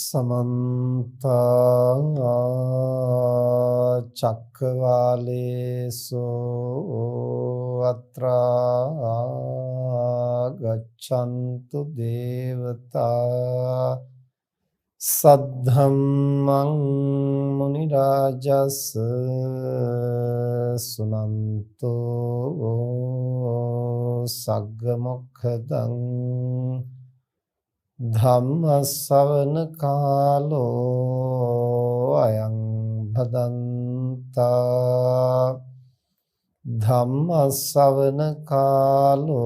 समन्त चक्रवालेषु अत्र गच्छन्तु देवता सद्धम्मं मुनिराजस् सुनन्तु सग्गमुखदं धम्म सवन कालो अयं भदन्ता धम्म सवन कालो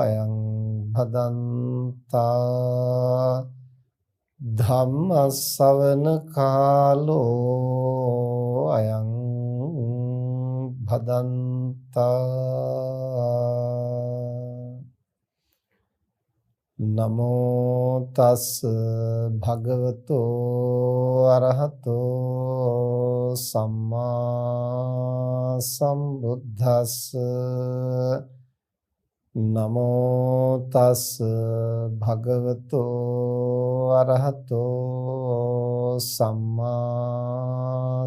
अयं भदन्ता धम्म सवन कालो अयं भदन्ता। नमो तस् भगवतो अरहतो सम्मा संबुद्धस् नमो तस् भगवतो अरहतो सम्मा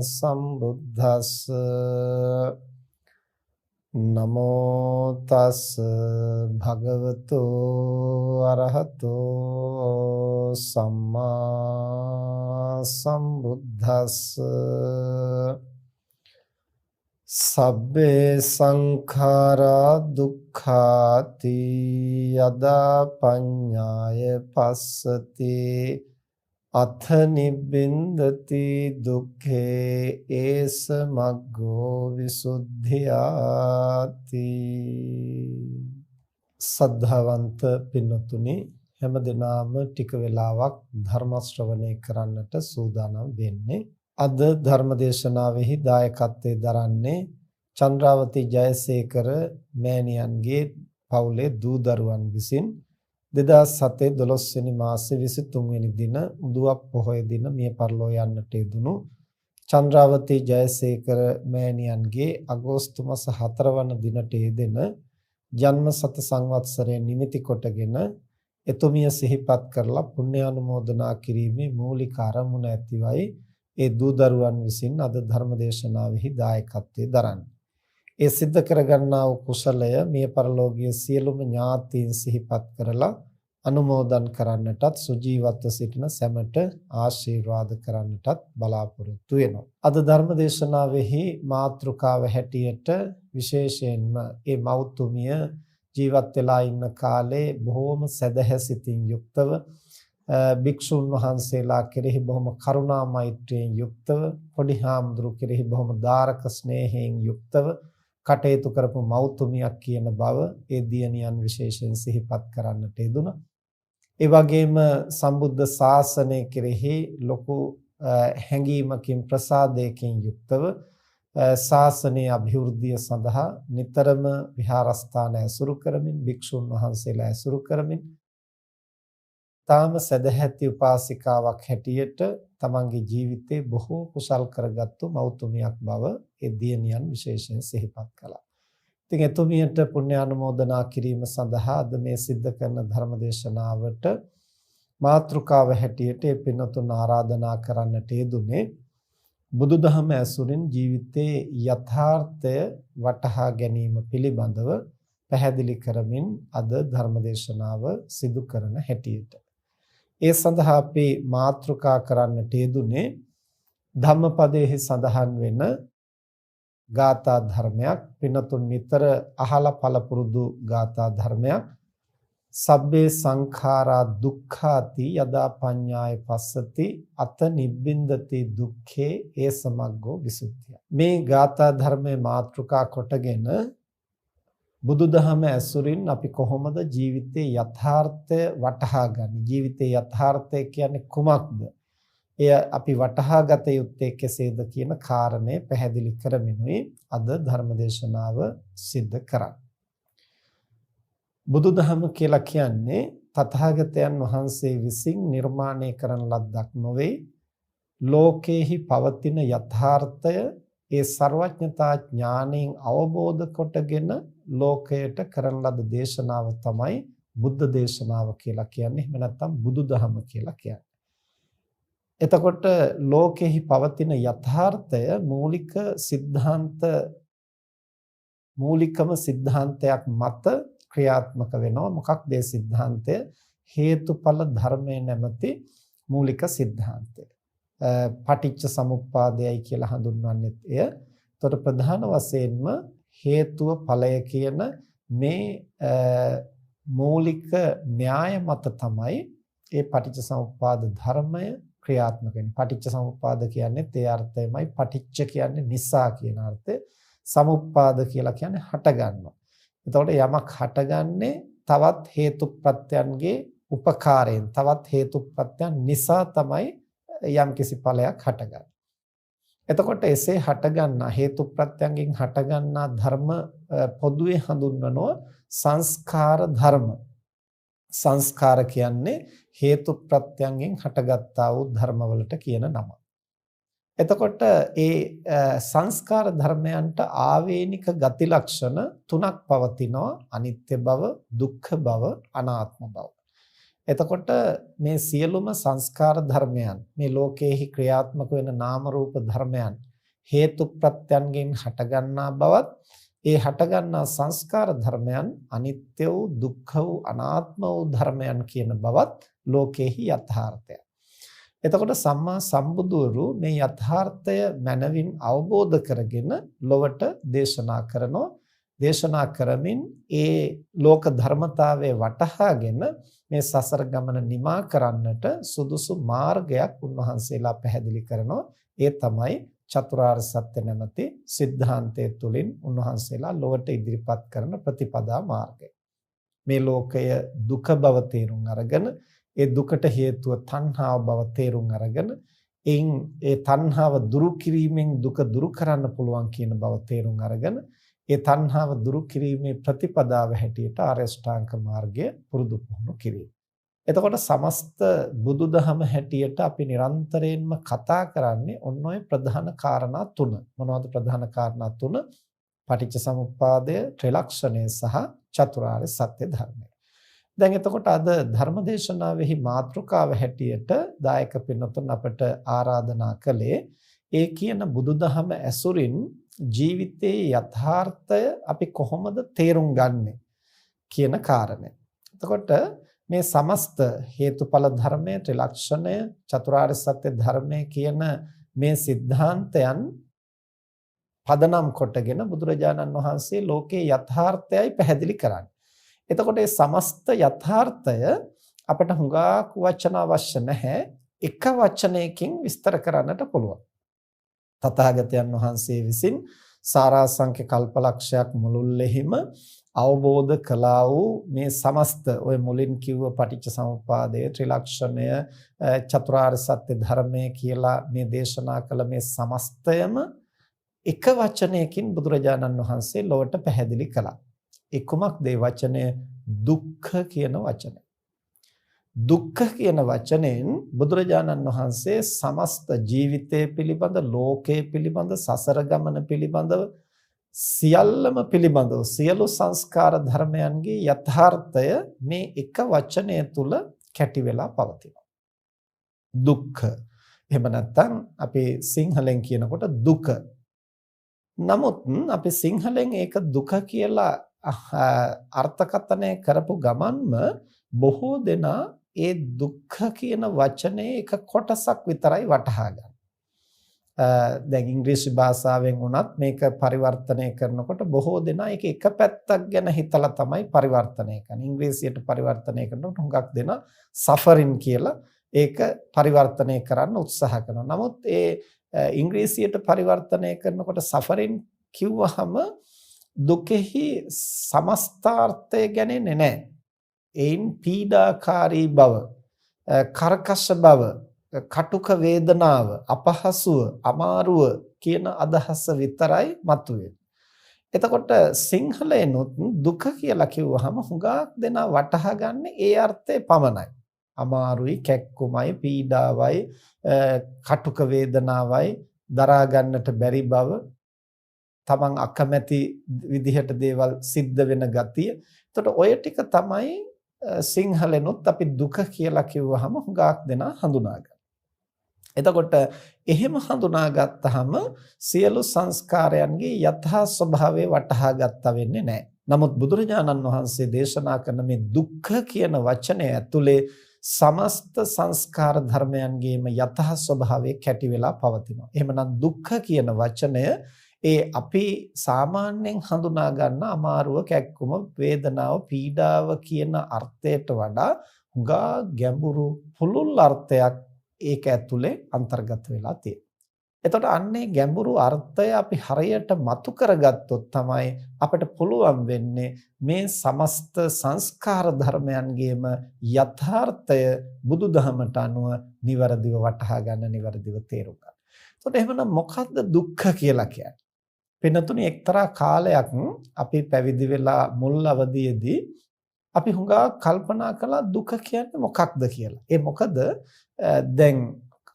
संबुद्धस् नमो तस् भगवतो अरहतो सम्मा संबुद्धस् सब्बे संखारा दुक्खाति यदा पඤ්ඤාය पස්සති अथ निब्बिन्दति दुःखे एष मग्गो विसुද්ධියාති। සද්ධාවන්ත පින්නතුනි, හැම දිනම ටික වෙලාවක් ධර්ම ශ්‍රවණය කරන්නට සූදානම් වෙන්නේ. අද ධර්ම දේශනාවෙහි දායකත්වයේ දරන්නේ චන්ද්‍රාවති ජයසේකර මෑණියන්ගේ පවුලේ දූ දරුවන් විසින් 2007 12 වෙනි මාසේ 23 වෙනි දින උදුවක් පොහොය දින මිය පරලෝ යන්නට යෙදුණු චන්ද්‍රාවති ජයසේකර මෑණියන්ගේ අගෝස්තු මාස 4 වන දිනට යෙදෙන ජන්ම සත සංවත්සරය නිමිති කොටගෙන එතුමිය සිහිපත් කරලා පුණ්‍යානුමෝදනා කිරීමේ මූලික අරමුණ ඇතිවයි ඒ දූ දරුවන් විසින් අද ධර්ම දේශනාවෙහි දායකත්වයේ දරන්නේ. ඒ සිද්ධ කරගන්නා වූ කුසලය මිය පරලෝකීය සියලුම ඥාතීන් සිහිපත් කරලා අනුමෝදන් කරන්නටත් සුජීවත්ව සිටින සැමට ආශිර්වාද කරන්නටත් බලාපොරොත්තු වෙනවා. අද ධර්ම දේශනාවෙහි මාතෘකාව හැටියට විශේෂයෙන්ම ඒ මෞතුමිය ජීවත් වෙලා ඉන්න කාලේ බොහෝම සදහැසිතින් යුක්තව භික්ෂුන් වහන්සේලා කෙරෙහි බොහොම කරුණා මෛත්‍රියෙන් යුක්තව පොඩි හාමුදුරු කෙරෙහි බොහොම දාරක ස්නේහයෙන් යුක්තව කටයුතු කරපු මෞතුමියක් කියන බව ඒ දියණියන් විශේෂයෙන් සිහිපත් කරන්නට යෙදුණා. ඒ වගේම සම්බුද්ධ ශාසනය කෙරෙහි ලොකු හැඟීමකින් ප්‍රසාදයකින් යුක්තව ශාසනයේ අභිවෘද්ධිය සඳහා නිතරම විහාරස්ථාන ඇසුරු කරමින් භික්ෂුන් වහන්සේලා ඇසුරු කරමින් තාම සදහැති උපාසිකාවක් හැටියට තමන්ගේ ජීවිතේ බොහෝ කුසල් කරගත්තු මෞතුමියක් බව ඒ දියණියන් විශේෂයෙන් සිහිපත් කළා. ඉතින් එතුමියට පුණ්‍ය අනුමෝදනා කිරීම සඳහා අද මේ සිද්ධ කරන ධර්ම දේශනාවට මාතෘකාව හැටියට ඒ පින්තුන් ආරාධනා කරන්නට යෙදුනේ බුදුදහම ඇසුරින් ජීවිතේ යථාර්ථය වටහා ගැනීම පිළිබඳව පැහැදිලි කරමින් අද ධර්ම දේශනාව සිදු කරන හැටියට. ඒ සඳහා අපි මාතෘකා කරන්නට යෙදුනේ ධම්මපදයේ සඳහන් වෙන ගාථා ධර්මයක්. පින්නතුන් නිතර අහලා පළපුරුදු ගාථා ධර්මයක්. සබ්බේ සංඛාරා දුක්ඛාති යදා පඤ්ඤාය පස්සති අත නිබ්බින්දති දුක්ඛේ ඒස මග්ගෝ විසුද්ධිය. මේ ගාථා ධර්මයේ මාතෘකා කොටගෙන බුදුදහම ඇසුරින් අපි කොහොමද ජීවිතයේ යථාර්ථය වටහා ගන්නේ? ජීවිතයේ යථාර්ථය කියන්නේ කුමක්ද? එය අපි වටහා ගත යුත්තේ කෙසේද කියන කාරණය පැහැදිලි කරමිනුයි අද ධර්මදේශනාව සිද්ධ කරන්නේ. බුදුදහම කියලා කියන්නේ තථාගතයන් වහන්සේ විසින් නිර්මාණය කරන ලද්දක් නොවේ. ලෝකේහි පවතින යථාර්ථය ඒ සර්වඥතා ඥාණයෙන් අවබෝධ කොටගෙන ලෝකයට කරන ලද දේශනාව තමයි බුද්ධ දේශනාව කියලා කියන්නේ. එහෙම නැත්නම් බුදුදහම කියලා කියන්නේ. එතකොට ලෝකෙහි පවතින යථාර්ථය මූලිකම සිද්ධාන්තයක් මත ක්‍රියාත්මක වෙනවා. මොකක්ද ඒ සිද්ධාන්තය? හේතුඵල ධර්මයේ නැමැති මූලික සිද්ධාන්තය. පටිච්ච සමුප්පාදයයි කියලා හඳුන්වන්නේ එය. එතකොට ප්‍රධාන වශයෙන්ම හේතුව ඵලය කියන මේ මූලික න්‍යාය මත තමයි ඒ පටිච්ච සමුප්පාද ධර්මය ක්‍රියාත්මක වෙන්නේ. පටිච්ච සමුප්පාද කියන්නේ ඒ අර්ථයමයි. පටිච්ච කියන්නේ නිසා කියන අර්ථය. සමුප්පාද කියලා කියන්නේ හට ගන්නවා. එතකොට යමක් හටගන්නේ තවත් හේතු ප්‍රත්‍යයන්ගේ උපකාරයෙන්, තවත් හේතු ප්‍රත්‍යයන් නිසා තමයි යම්කිසි ඵලයක් හටගන්නේ. එතකොට එසේ හටගන්නා හේතු ප්‍රත්‍යයන්ගෙන් හටගන්නා ධර්ම පොදුවේ හඳුන්වනවා සංස්කාර ධර්ම. සංස්කාර කියන්නේ හේතු ප්‍රත්‍යයන්ගෙන් හටගත්තා වූ ධර්මවලට කියන නම. එතකොට ඒ සංස්කාර ධර්මයන්ට ආවේනික ගති ලක්ෂණ තුනක් පවතිනවා. අනිත්‍ය බව, දුක්ඛ බව, අනාත්ම බව. එතකොට මේ සියලුම සංස්කාර ධර්මයන්, මේ ලෝකයේහි ක්‍රියාත්මක වෙන නාම රූප ධර්මයන් හේතු ප්‍රත්‍යයන්ගෙන් හටගන්නා බවත්, ඒ හටගන්නා සංස්කාර ධර්මයන් අනිත්‍ය වූ, දුක්ඛ වූ, අනාත්ම වූ ධර්මයන් කියන බවත් ලෝකයේහි යථාර්ථය. එතකොට සම්මා සම්බුදුවරු මේ යථාර්ථය මනවින් අවබෝධ කරගෙන ලොවට දේශනා කරනවා. දේශනා කරමින් ඒ ලෝක ධර්මතාවයේ වටහාගෙන මේ සසර ගමන නිමා කරන්නට සුදුසු මාර්ගයක් උන්වහන්සේලා පැහැදිලි කරනවා. ඒ තමයි චතුරාර්ය සත්‍ය නැමැති સિદ્ધාන්තය තුළින් උන්වහන්සේලා ලොවට ඉදිරිපත් කරන ප්‍රතිපදා මාර්ගය. මේ ලෝකය දුක බව තේරුම් අරගෙන, ඒ දුකට හේතුව තණ්හාව බව තේරුම් අරගෙන, ඒ තණ්හාව දුරු කිරීමෙන් දුක දුරු කරන්න පුළුවන් කියන බව තේරුම් අරගෙන, ඒ තණ්හාව දුරු කිරීමේ ප්‍රතිපදාව හැටියට ආර්ය ශ්‍රාංක මාර්ගය පුරුදු පුහුණු කිරීම. එතකොට සමස්ත බුදුදහම හැටියට අපි නිරන්තරයෙන්ම කතා කරන්නේ ඔන්න ඔය ප්‍රධාන කාරණා තුන. මොනවද ප්‍රධාන කාරණා තුන? පටිච්ච සමුප්පාදය, ත්‍රිලක්ෂණය සහ චතුරාර්ය සත්‍ය ධර්මය. දැන් එතකොට අද ධර්මදේශනාවෙහි මාතෘකාව හැටියට දායක පින්නතුන් අපට ආරාධනා කළේ ඒ කියන බුදුදහම ඇසුරින් ජීවිතයේ යථාර්ථය අපි කොහොමද තේරුම් ගන්නෙ කියන කාරණය. එතකොට මේ සමස්ත හේතුඵල ධර්මයේ, ත්‍රිලක්ෂණය, චතුරාර්ය සත්‍ය ධර්මයේ කියන මේ સિદ્ધාන්තයන් පදනම් කොටගෙන බුදුරජාණන් වහන්සේ ලෝකේ යථාර්ථයයි පැහැදිලි කරන්නේ. එතකොට මේ සමස්ත යථාර්ථය අපට හුඟක් වචන අවශ්‍ය නැහැ. එක වචනයකින් විස්තර කරන්නට පුළුවන්. තථාගතයන් වහන්සේ විසින් සාරාංශක කල්පලක්ෂයක් මුළුල්ලෙහිම අවබෝධ කළා වූ මේ සමස්ත ඔය මුලින් කිව්ව පටිච්ච සමුප්පාදය, ත්‍රිලක්ෂණය, චතුරාර්ය සත්‍ය ධර්මය කියලා මේ දේශනා කළ මේ සමස්තයම එක වචනයකින් බුදුරජාණන් වහන්සේ ලොවට පැහැදිලි කළා. ඒ කුමක්ද ඒ වචනය? දුක්ඛ කියන වචනය. දුක්ඛ කියන වචනයෙන් බුදුරජාණන් වහන්සේ සමස්ත ජීවිතය පිළිබඳ, ලෝකය පිළිබඳ, සසර ගමන පිළිබඳව සියල්ලම පිළිබඳව සියලු සංස්කාර ධර්මයන්ගේ යථාර්ථය මේ එක වචනය තුල කැටි වෙලා පවතිනවා. දුක්ඛ. එහෙම නැත්නම් අපි සිංහලෙන් කියනකොට දුක. නමුත් අපි සිංහලෙන් ඒක දුක කියලා අර්ථකථනය කරපු ගමන්ම බොහෝ දෙනා ඒ දුක්ඛ කියන වචනේ එක කොටසක් විතරයි වටහා ගන්න. දැන් ඉංග්‍රීසි භාෂාවෙන් වුණත් මේක පරිවර්තනය කරනකොට බොහෝ දෙනා ඒක එක පැත්තක් ගැන හිතලා තමයි පරිවර්තනය කරන්නේ. ඉංග්‍රීසියට පරිවර්තනය කරනකොට හුඟක් දෙනා සෆරින් කියලා ඒක පරිවර්තනය කරන්න උත්සාහ කරනවා. නමුත් ඒ ඉංග්‍රීසියට පරිවර්තනය කරනකොට සෆරින් කිව්වහම දුකෙහි සමස්තාර්ථය ගැනෙන්නේ නැහැ. ඒන් පීඩාකාරී බව, කර්කශ බව, කටුක වේදනාව, අපහසුව, අමාරුව කියන අදහස විතරයි මතුවේ. එතකොට සිංහලෙනුත් දුක කියලා කිව්වහම හුඟක් දෙනා වටහා ගන්න ඒ අර්ථය පමණයි. අමාරුයි, කැක්කුමයි, පීඩාවයි, කටුක වේදනාවයි, දරා ගන්නට බැරි බව, තමන් අකමැති විදිහට දේවල් සිද්ධ වෙන ගතිය. එතකොට ඔය ටික තමයි සිංහලෙනුත් අපි දුක කියලා කිව්වහම හුඟක් දෙනා හඳුනා ගන්න. එතකොට එහෙම හඳුනාගත්තාම සියලු සංස්කාරයන්ගේ යථා ස්වභාවය වටහා ගත්තා වෙන්නේ නැහැ. නමුත් බුදුරජාණන් වහන්සේ දේශනා කරන මේ දුක්ඛ කියන වචනය ඇතුලේ සමස්ත සංස්කාර ධර්මයන්ගේම යථා ස්වභාවය කැටි වෙලා පවතිනවා. එහෙමනම් දුක්ඛ කියන වචනය ඒ අපි සාමාන්‍යයෙන් හඳුනා ගන්න අමාරුව, කැක්කුම, වේදනාව, පීඩාව කියන අර්ථයට වඩා හුඟා ගැඹුරු පුළුල් අර්ථයක් ඒක ඇතුලේ අන්තර්ගත වෙලා තියෙනවා. එතකොට අන්නේ ගැඹුරු අර්ථය අපි හරියට මතු කරගත්තොත් තමයි අපිට පුළුවන් වෙන්නේ මේ සමස්ත සංස්කාර ධර්මයන්ගේම යථාර්ථය බුදුදහමට අනුව නිවැරදිව වටහා ගන්න, නිවැරදිව තේරුම් ගන්න. එතකොට එහෙනම් මොකද්ද දුක්ඛ කියලා කියන්නේ? වෙනතුනේ එක්තරා කාලයක් අපි පැවිදි වෙලා මුල් අවදියේදී අපි හුඟා කල්පනා කළා දුක කියන්නේ මොකක්ද කියලා. ඒ මොකද දැන්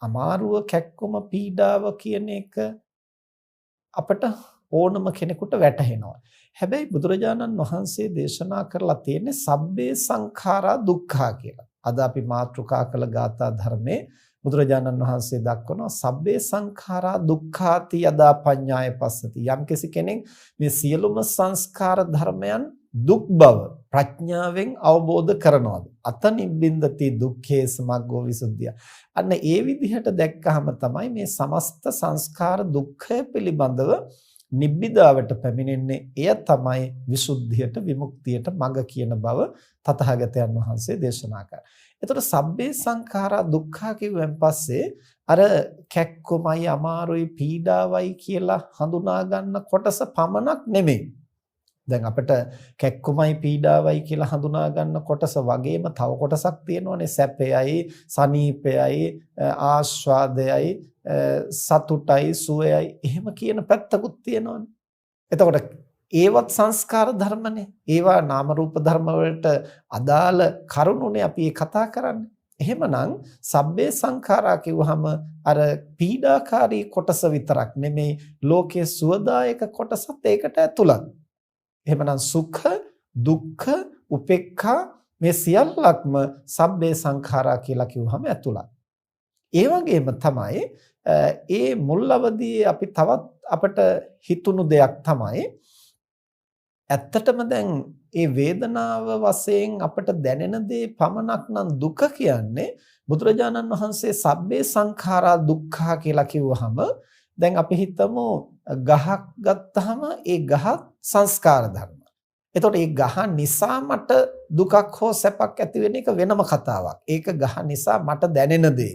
අමාරුව, කැක්කුම, පීඩාව කියන එක අපට ඕනම කෙනෙකුට වැටහෙනවා. හැබැයි බුදුරජාණන් වහන්සේ දේශනා කරලා තියෙන්නේ සබ්බේ සංඛාරා දුක්ඛා කියලා. අද අපි මාතෘකා කළ ගාථා ධර්මයේ බුදුරජාණන් වහන්සේ දක්වනවා සබ්බේ සංඛාරා දුක්ඛාති යදා පඤ්ඤාය පස්සති. යම්කිසි කෙනෙක් මේ සියලුම සංස්කාර ධර්මයන් දුක් බව ප්‍රඥාවෙන් අවබෝධ කරනවාද? අතනිබ්බින්දති දුක්ඛේ සමග්ගෝ විසුද්ධිය. අන්න ඒ විදිහට දැක්කහම තමයි මේ සමස්ත සංස්කාර දුක්ඛය පිළිබඳව නිබ්බිදාවට පැමිණෙන්නේ. එය තමයි විසුද්ධියට, විමුක්තියට මඟ කියන බව තථාගතයන් වහන්සේ දේශනා කරා. එතකොට සබ්බේ සංඛාරා දුක්ඛා කිව්වෙන් පස්සේ අර කැක්කුමයි, අමාරුයි, පීඩාවයි කියලා හඳුනා ගන්න කොටස පමණක් නෙමෙයි. දැන් අපිට කැක්කුමයි පීඩාවයි කියලා හඳුනා ගන්න කොටස වගේම තව කොටසක් තියෙනවානේ. සැපයයි, සනීපයයි, ආස්වාදයයි, සතුටයි, සුවයයි, එහෙම කියන පැත්තකුත් තියෙනවානේ. එතකොට ඒවත් සංස්කාර ධර්මනේ. ඒවා නාම රූප ධර්ම වලට අදාළ කරුණුනේ අපි කතා කරන්නේ. එහෙමනම් සබ්බේ සංඛාරා කිව්වහම අර පීඩාකාරී කොටස විතරක් නෙමෙයි, ලෝකයේ සුවදායක කොටසත් ඒකට ඇතුළත්. එහෙමනම් සුඛ, දුක්ඛ, උපේක්ඛා මේ සියල්ලක්ම සබ්බේ සංඛාරා කියලා කිව්වහම ඇතුළත්. ඒ වගේම තමයි ඒ මුල් අවදියේ අපි තවත් අපට හිතුණු දෙයක් තමයි ඇත්තටම දැන් ඒ වේදනාව වශයෙන් අපට දැනෙන දේ පමණක් නම් දුක කියන්නේ බුදුරජාණන් වහන්සේ සබ්බේ සංඛාරා දුක්ඛා කියලා කිව්වහම දැන් අපි හිතමු ගහක් ගත්තාම ඒ ගහ සංස්කාර ධර්ම. එතකොට ඒ ගහ නිසා මට දුකක් හෝ සැපක් ඇති වෙන එක වෙනම කතාවක්. ඒක ගහ නිසා මට දැනෙන දේ.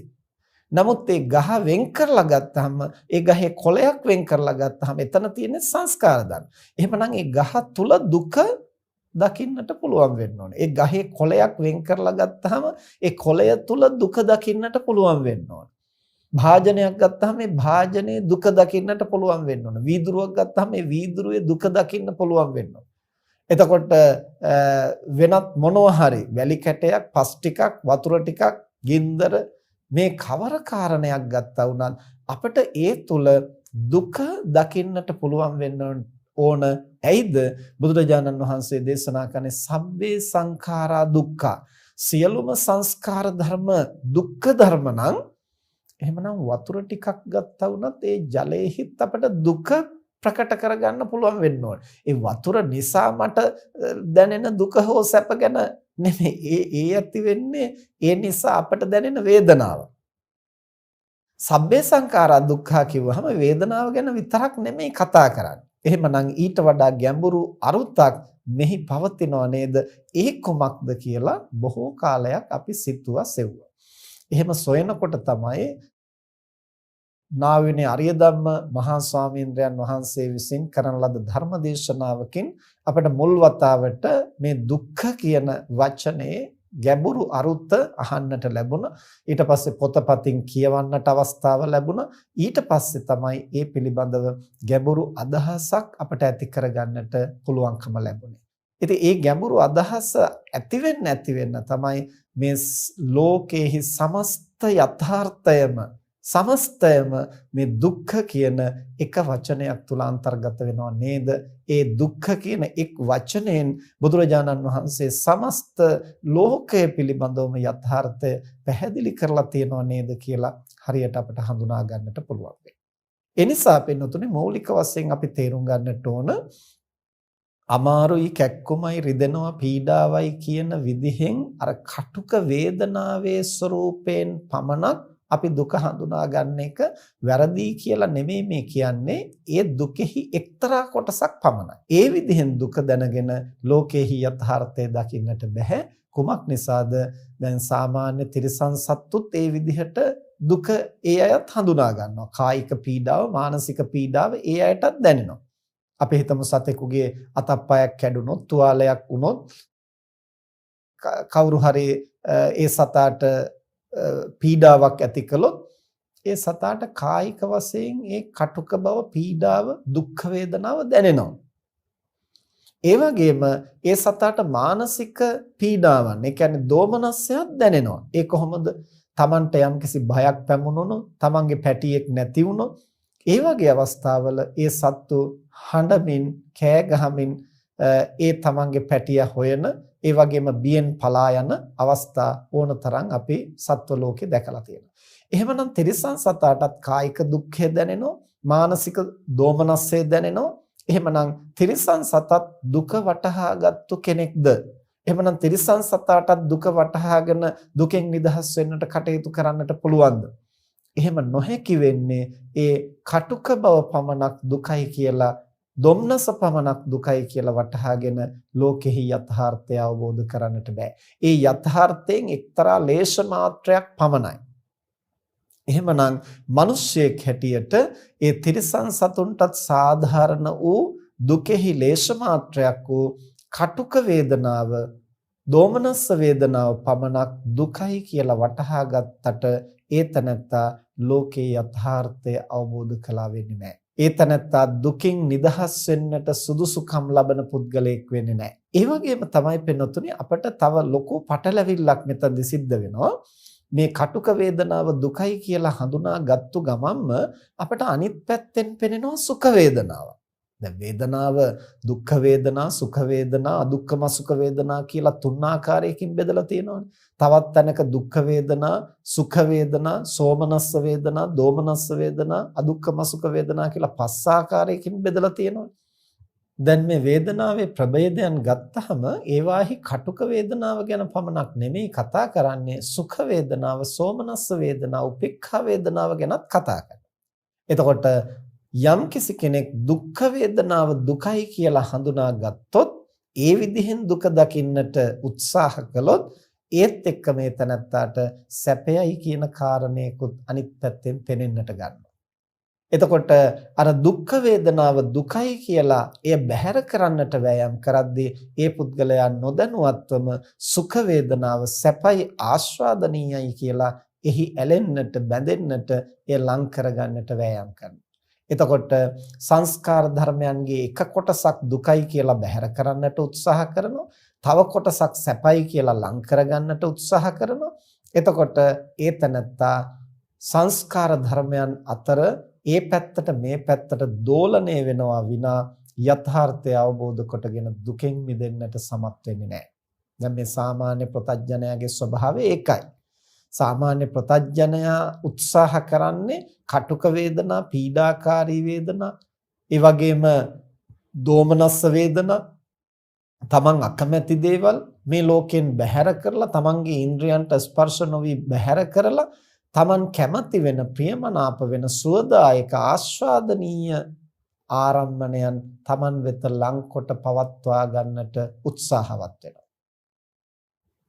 නමුත් ඒ ගහ වෙන් කරලා ගත්තාම, ඒ ගහේ කොළයක් වෙන් කරලා ගත්තාම එතන තියෙන සංස්කාර ධර්ම. එහෙමනම් ඒ ගහ තුල දුක දකින්නට පුළුවන් වෙන්න ඕනේ. ඒ ගහේ කොළයක් වෙන් කරලා ගත්තාම ඒ කොළය තුල දුක දකින්නට පුළුවන් වෙන්න ඕනේ. භාජනයක් ගත්තාම මේ භාජනයේ දුක දකින්නට පුළුවන් වෙන්න ඕන. වීදුරුවක් ගත්තාම මේ වීදුරුවේ දුක දකින්න පුළුවන් වෙන්න ඕන. එතකොට වෙනත් මොනවා හරි වැලි කැටයක්, පස් ටිකක්, වතුර ටිකක්, ගින්දර මේ කවර කාරණයක් ගත්තා වුණත් අපිට ඒ තුල දුක දකින්නට පුළුවන් වෙන්න ඕන. ඇයිද? බුදුරජාණන් වහන්සේ දේශනා කරන්නේ සබ්බේ සංඛාරා දුක්ඛා. සියලුම සංස්කාර ධර්ම දුක්ඛ ධර්ම නම් එහෙමනම් වතුර ටිකක් ගත්තා වුණත් ඒ ජලයේහිත් අපට දුක ප්‍රකට කරගන්න පුළුවන් වෙන්න ඕනේ. ඒ වතුර නිසා මට දැනෙන දුක හෝ සැප ගැන නෙමෙයි. ඒ ඇති වෙන්නේ ඒ නිසා අපට දැනෙන වේදනාව. සබ්බේ සංඛාරා දුක්ඛා කිව්වහම වේදනාව ගැන විතරක් නෙමෙයි කතා කරන්නේ. එහෙමනම් ඊට වඩා ගැඹුරු අරුතක් මෙහි පවතිනව නේද? ඒ කොමක්ද කියලා බොහෝ කාලයක් අපි සිතුවා සෙව්වා. එහෙම සොයනකොට තමයි නාවිනේ අරිය ධම්ම මහා ස්වාමීන්ද්‍රයන් වහන්සේ විසින් කරන ලද ධර්ම දේශනාවකින් අපිට මුල් වතාවට මේ දුක්ඛ කියන වචනේ ගැඹුරු අරුත අහන්නට ලැබුණා. ඊට පස්සේ පොතපතින් කියවන්නට අවස්ථාව ලැබුණා. ඊට පස්සේ තමයි මේ පිළිබඳව ගැඹුරු අදහසක් අපට ඇති කරගන්නට පුළුවන්කම ලැබුණේ. ඉතින් මේ ගැඹුරු අදහස ඇති වෙන්න තමයි මේ ලෝකයේහි සමස්ත යථාර්ථයම සමස්තයම මේ දුක්ඛ කියන එක වචනයක් තුල අන්තර්ගත වෙනව නේද? ඒ දුක්ඛ කියන එක් වචනයෙන් බුදුරජාණන් වහන්සේ සමස්ත ලෝකය පිළිබඳවම යථාර්ථය පැහැදිලි කරලා තියෙනව නේද කියලා හරියට අපිට හඳුනා ගන්නට පුළුවන් වෙනවා. ඒ නිසා පින්නතුනේ මৌলিক වශයෙන් අපි තේරුම් ගන්නට ඕන අමාරුයි කැක්කුමයි රිදෙනවා පීඩාවයි කියන විදිහෙන් අර කටුක වේදනාවේ ස්වરૂපයෙන් පමණක් අපි දුක හඳුනා ගන්න එක වැරදි කියලා නෙමෙයි මේ කියන්නේ. ඒ දුකෙහි එක්තරා කොටසක් පමණයි. ඒ විදිහෙන් දුක දැනගෙන ලෝකෙහි යථාර්ථය දකින්නට බෑ. කුමක් නිසාද? දැන් සාමාන්‍ය තිරිසන් සත්තුත් ඒ විදිහට දුක ඒ අයත් හඳුනා ගන්නවා. කායික පීඩාව, මානසික පීඩාව ඒ අයටත් දැනෙනවා. අපි හිතමු සතෙකුගේ අතප්පයක් කැඩුනොත්, තුවාලයක් වුණොත් කවුරු හරි ඒ සතාට පීඩාවක් ඇති කළොත් ඒ සතාට කායික වශයෙන් ඒ කටුක බව, පීඩාව, දුක් වේදනාව දැනෙනවා. ඒ වගේම ඒ සතාට මානසික පීඩාවන්, ඒ කියන්නේ දෝමනස්සයක් දැනෙනවා. ඒ කොහොමද? Tamanට යම්කිසි බයක් පැමුණුනොත්, Tamanගේ පැටියෙක් නැති වුණොත්, ඒ වගේ අවස්ථාවල ඒ සත්තු හඬමින්, කෑ ගහමින් ඒ Tamanගේ පැටියා හොයන, ඒ වගේම බියෙන් පලා යන අවස්ථා ඕනතරම් අපි සත්ව ලෝකේ දැකලා තියෙනවා. එහෙමනම් තිරිසන් සතාටත් කායික දුක්ඛය දැනෙනවා, මානසික දෝමනස්සය දැනෙනවා. එහෙමනම් තිරිසන් සතත් දුක වටහාගත්තු කෙනෙක්ද? එහෙමනම් තිරිසන් සතාටත් දුක වටහාගෙන දුකෙන් නිදහස් වෙන්නට කටයුතු කරන්නට පුළුවන්ද? එහෙම නොහැකි වෙන්නේ ඒ කටුක බව පමණක් දුකයි කියලා, දුම්නස පමණක් දුකයි කියලා වටහාගෙන ලෝකෙහි යථාර්ථය අවබෝධ කරන්නට බෑ. ඒ යථාර්ථයෙන් එක්තරා ලේෂ මාත්‍රයක් පමණයි. එහෙමනම් මිනිස්සෙක් හැටියට ඒ තිරිසන් සතුන්ටත් සාධාරණ වූ දුකෙහි ලේෂ මාත්‍රයක් වූ කටුක වේදනාව, දෝමනස්ස වේදනාව පමණක් දුකයි කියලා වටහා ගත්තට ඒ තැනත්තා ලෝකේ යථාර්ථය අවබෝධ කළා වෙන්නේ නැහැ. ඒ තැනත්තා දුකින් නිදහස් වෙන්නට සුදුසුකම් ලබන පුද්ගලයෙක් වෙන්නේ නැහැ. ඒ වගේම තමයි පෙනුතුනි අපිට තව ලොකු පටලැවිල්ලක් මෙතනදි සිද්ධ වෙනවා. මේ කටුක වේදනාව දුකයි කියලා හඳුනාගත්තු ගමන්ම අපිට අනිත් පැත්තෙන් පෙනෙනවා සුඛ වේදනාව. දැන් වේදනාව දුක්ඛ වේදනා, සුඛ වේදනා, අදුක්ඛම සුඛ වේදනා කියලා තුන් ආකාරයකින් බෙදලා තියෙනවානේ. තවත් තැනක දුක්ඛ වේදනා, සුඛ වේදනා, සෝමනස්ස වේදනා, දෝමනස්ස වේදනා, අදුක්ඛම සුඛ වේදනා කියලා පස් ආකාරයකින් බෙදලා තියෙනවා. දැන් මේ වේදනාවේ ප්‍රභේදයන් ගත්තහම ඒවාහි කටුක වේදනාව ගැන පමණක් නෙමෙයි කතා කරන්නේ, සුඛ වේදනාව, සෝමනස්ස වේදනාව, උපේක්ඛා වේදනාව ගැනත් කතා කරනවා. එතකොට යම් කිසි කෙනෙක් දුක්ඛ වේදනාව දුකයි කියලා හඳුනා ගත්තොත්, ඒ විදිහෙන් දුක දකින්නට උත්සාහ කළොත්, ඒත් එක්ක මේ තනත්තාට සැපයයි කියන කාරණේකුත් අනිත් පැත්තෙන් පෙනෙන්නට ගන්නවා. එතකොට අර දුක්ඛ වේදනාව දුකයි කියලා එය බැහැර කරන්නට වෑයම් කරද්දී ඒ පුද්ගලයා නොදැනුවත්වම සුඛ වේදනාව සැපයි ආස්වාදනීයයි කියලා එහි ඇලෙන්නට, බැඳෙන්නට, එය ලං කරගන්නට වෑයම් කරනවා. එතකොට සංස්කාර ධර්මයන්ගේ එක කොටසක් දුකයි කියලා බැහැර කරන්නට උත්සාහ කරනවා. තව කොටසක් සැපයි කියලා ලං කරගන්නට උත්සාහ කරනවා. එතකොට ඒ තැනත්තා සංස්කාර ධර්මයන් අතර ඒ පැත්තට මේ පැත්තට දෝලණය වෙනවා විනා යථාර්ථය අවබෝධ කොටගෙන දුකෙන් මිදෙන්නට සමත් වෙන්නේ නැහැ. දැන් මේ සාමාන්‍ය ප්‍රතඥයාගේ ස්වභාවය ඒකයි. සාමාන්‍ය ප්‍රතඥයා උත්සාහ කරන්නේ කටුක වේදනා, පීඩාකාරී වේදනා, ඒ වගේම දෝමනස්ස වේදනා, තමන් අකමැති දේවල් මේ ලෝකෙන් බැහැර කරලා, තමන්ගේ ඉන්ද්‍රයන්ට ස්පර්ශ නොවි බැහැර කරලා, තමන් කැමති වෙන, ප්‍රියමනාප වෙන, සුවදායක ආස්වාදනීය ආරම්මණයන් තමන් වෙත ලංකොට පවත්වා ගන්නට උත්සාහවත් වෙනවා.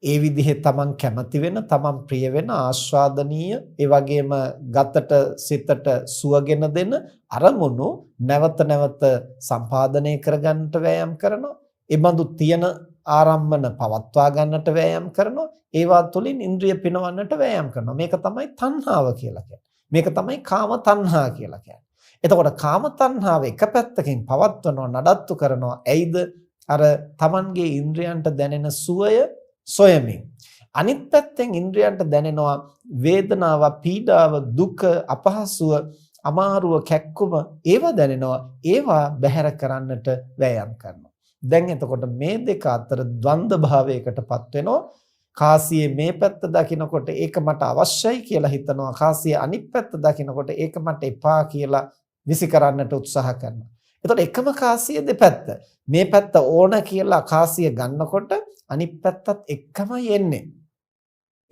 ඒ විදිහේ තමන් කැමති වෙන, තමන් ප්‍රිය වෙන, ආස්වාදනීය, ඒ වගේම ගතට සිතට සුවගෙන දෙන අරමුණු නැවත නැවත සම්පාදනය කරගන්නට වෑයම් කරනවා. ඒ බඳු තියෙන ආරම්මන පවත්වා ගන්නට වෑයම් කරනවා. ඒවා තුළින් ඉන්ද්‍රිය පිනවන්නට වෑයම් කරනවා. මේක තමයි තණ්හාව කියලා කියන්නේ. මේක තමයි කාම තණ්හා කියලා කියන්නේ. එතකොට කාම තණ්හාව එක පැත්තකින් පවත්වනවා, නඩත්තු කරනවා. ඇයිද? අර තමන්ගේ ඉන්ද්‍රියන්ට දැනෙන සුවය සොයමින්. අනිත් පැත්තෙන් ඉන්ද්‍රයන්ට දැනෙනවා වේදනාව, පීඩාව, දුක, අපහසුව, අමාරුව, කැක්කුම ඒවා දැනෙනවා. ඒවා බැහැර කරන්නට වෑයම් කරනවා. දැන් එතකොට මේ දෙක අතර ද්වන්ද්ව භාවයකටපත් වෙනවා. කාසියේ මේ පැත්ත දකිනකොට ඒක මට අවශ්‍යයි කියලා හිතනවා. කාසියේ අනිත් පැත්ත දකිනකොට ඒක මට එපා කියලා විසි කරන්නට උත්සාහ කරනවා. එතකොට එකම කාසිය දෙපැත්ත. මේ පැත්ත ඕන කියලා කාසිය ගන්නකොට අනිත් පැත්තත් එක්කමයි එන්නේ.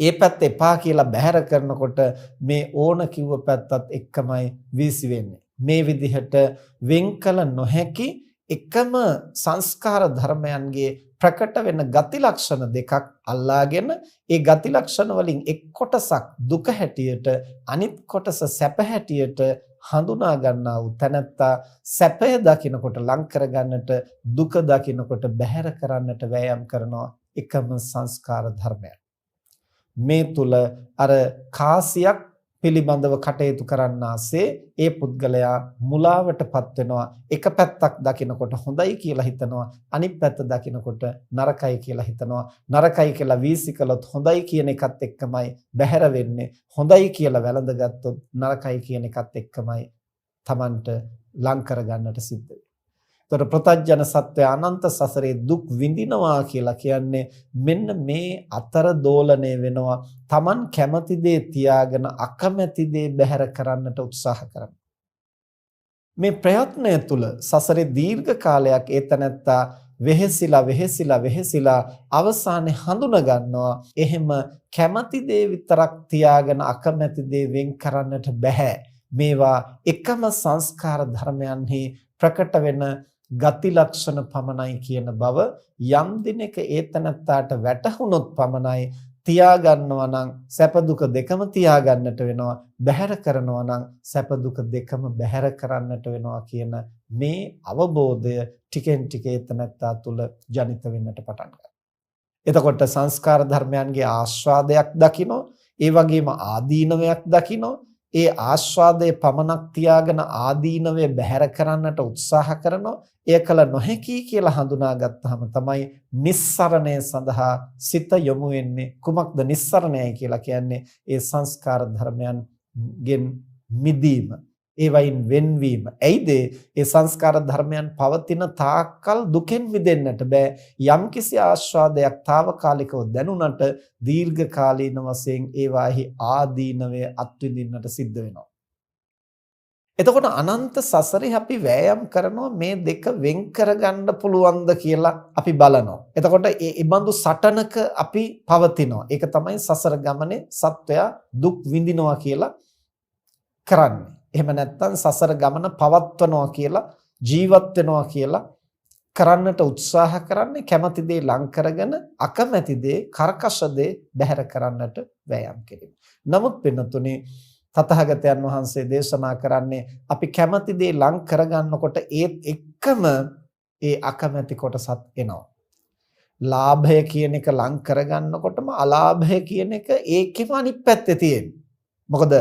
ඒ පැත්ත එපා කියලා බැහැර කරනකොට මේ ඕන කිව්ව පැත්තත් එක්කමයි වීසි වෙන්නේ. මේ විදිහට වෙන් කළ නොහැකි එකම සංස්කාර ධර්මයන්ගේ ප්‍රකට වෙන ගති ලක්ෂණ දෙකක් අල්ලාගෙන ඒ ගති ලක්ෂණ වලින් එක් කොටසක් දුක හැටියට අනිත් කොටස සැප හැටියට හඳුනා ගන්නා වූ තැනැත්තා සැපය දකිනකොට ලං කර ගන්නට දුක දකිනකොට බැහැර කරන්නට වෑයම් කරනවා එකම සංස්කාර ධර්මයක්. මේ තුල අර කාසියක් පිළිබඳව කටයුතු කරන්නාසේ ඒ පුද්ගලයා මුලාවටපත් වෙනවා. එක පැත්තක් දකිනකොට හොඳයි කියලා හිතනවා, අනිත් පැත්ත දකිනකොට නරකයි කියලා හිතනවා. නරකයි කියලා වීසි කළොත් හොඳයි කියන එකත් එක්කමයි බැහැර වෙන්නේ. හොඳයි කියලා වැළඳගත්තොත් නරකයි කියන එකත් එක්කමයි Tamanට ලං කර ගන්නට සිද්ධ වෙන්නේ. ඒතර ප්‍රතඥ සත්‍ය අනන්ත සසරේ දුක් විඳිනවා කියලා කියන්නේ මෙන්න මේ අතර දෝලණය වෙනවා. Taman කැමති දේ තියාගෙන අකමැති දේ බැහැර කරන්නට උත්සාහ කරනවා. මේ ප්‍රයත්නය තුල සසරේ දීර්ඝ කාලයක් ඒතනත්තා වෙහෙසිලා අවසානයේ හඳුනා ගන්නවා. එහෙම කැමති දේ විතරක් තියාගෙන අකමැති දේ වෙන් කරන්නට බෑ. මේවා එකම සංස්කාර ධර්මයන්හි ප්‍රකට වෙන ගති ලක්ෂණ පමණයි කියන බව යම් දිනක ඒතනත්තාට වැටහුනොත් පමණයි තියාගන්නවා නම් සැප දුක දෙකම තියාගන්නට වෙනවා, බැහැර කරනවා නම් සැප දුක දෙකම බැහැර කරන්නට වෙනවා කියන මේ අවබෝධය ටිකෙන් ටික ඒතනත්තා තුළ ජනිත වෙන්නට පටන් ගන්නවා. එතකොට සංස්කාර ධර්මයන්ගේ ආස්වාදයක් දකින්න, ඒ වගේම ආදීනවයක් දකින්න. ඒ ආස්වාදයේ පමණක් තියාගෙන ආදීනවය බැහැර කරන්නට උත්සාහ කරනවා. එය කල නොහැකි කියලා හඳුනාගත්තාම තමයි නිස්සරණය සඳහා සිත යොමු වෙන්නේ. කුමක්ද නිස්සරණයයි කියලා කියන්නේ? ඒ සංස්කාර ධර්මයන්ගෙන් මිදීම, ඒවයින් වෙන්වීම. ඇයිද? ඒ සංස්කාර ධර්මයන් පවතින තාක්කල් දුකෙන් මිදෙන්නට බෑ. යම්කිසි ආස්වාදයක් తాවකාලිකව දැනුණට දීර්ඝ කාලීන වශයෙන් ඒවාහි ආදීනවය අත්විඳින්නට සිද්ධ වෙනවා. එතකොට අනන්ත සසරේ අපි වෑයම් කරනවා මේ දෙක වෙන් කරගන්න පුළුවන්ද කියලා අපි බලනවා. එතකොට ඒ බඳු සටනක අපි පවතිනවා. ඒක තමයි සසර ගමනේ සත්වයා දුක් විඳිනවා කියලා කරන්නේ. එහෙම නැත්නම් සසර ගමන පවත්වනවා කියලා, ජීවත් වෙනවා කියලා කරන්නට උත්සාහ කරන්නේ කැමැති දේ ලං කරගෙන අකමැති දේ, කර්කශ දේ බැහැර කරන්නට වෑයම් කිරීම. නමුත් වෙනතුනේ තථාගතයන් වහන්සේ දේශනා කරන්නේ අපි කැමැති දේ ලං කරගන්නකොට ඒත් එක්කම ඒ අකමැති කොටසත් එනවා. ලාභය කියන එක ලං කරගන්නකොටම අලාභය කියන එක ඒකෙම අනිත් පැත්තේ තියෙනවා. මොකද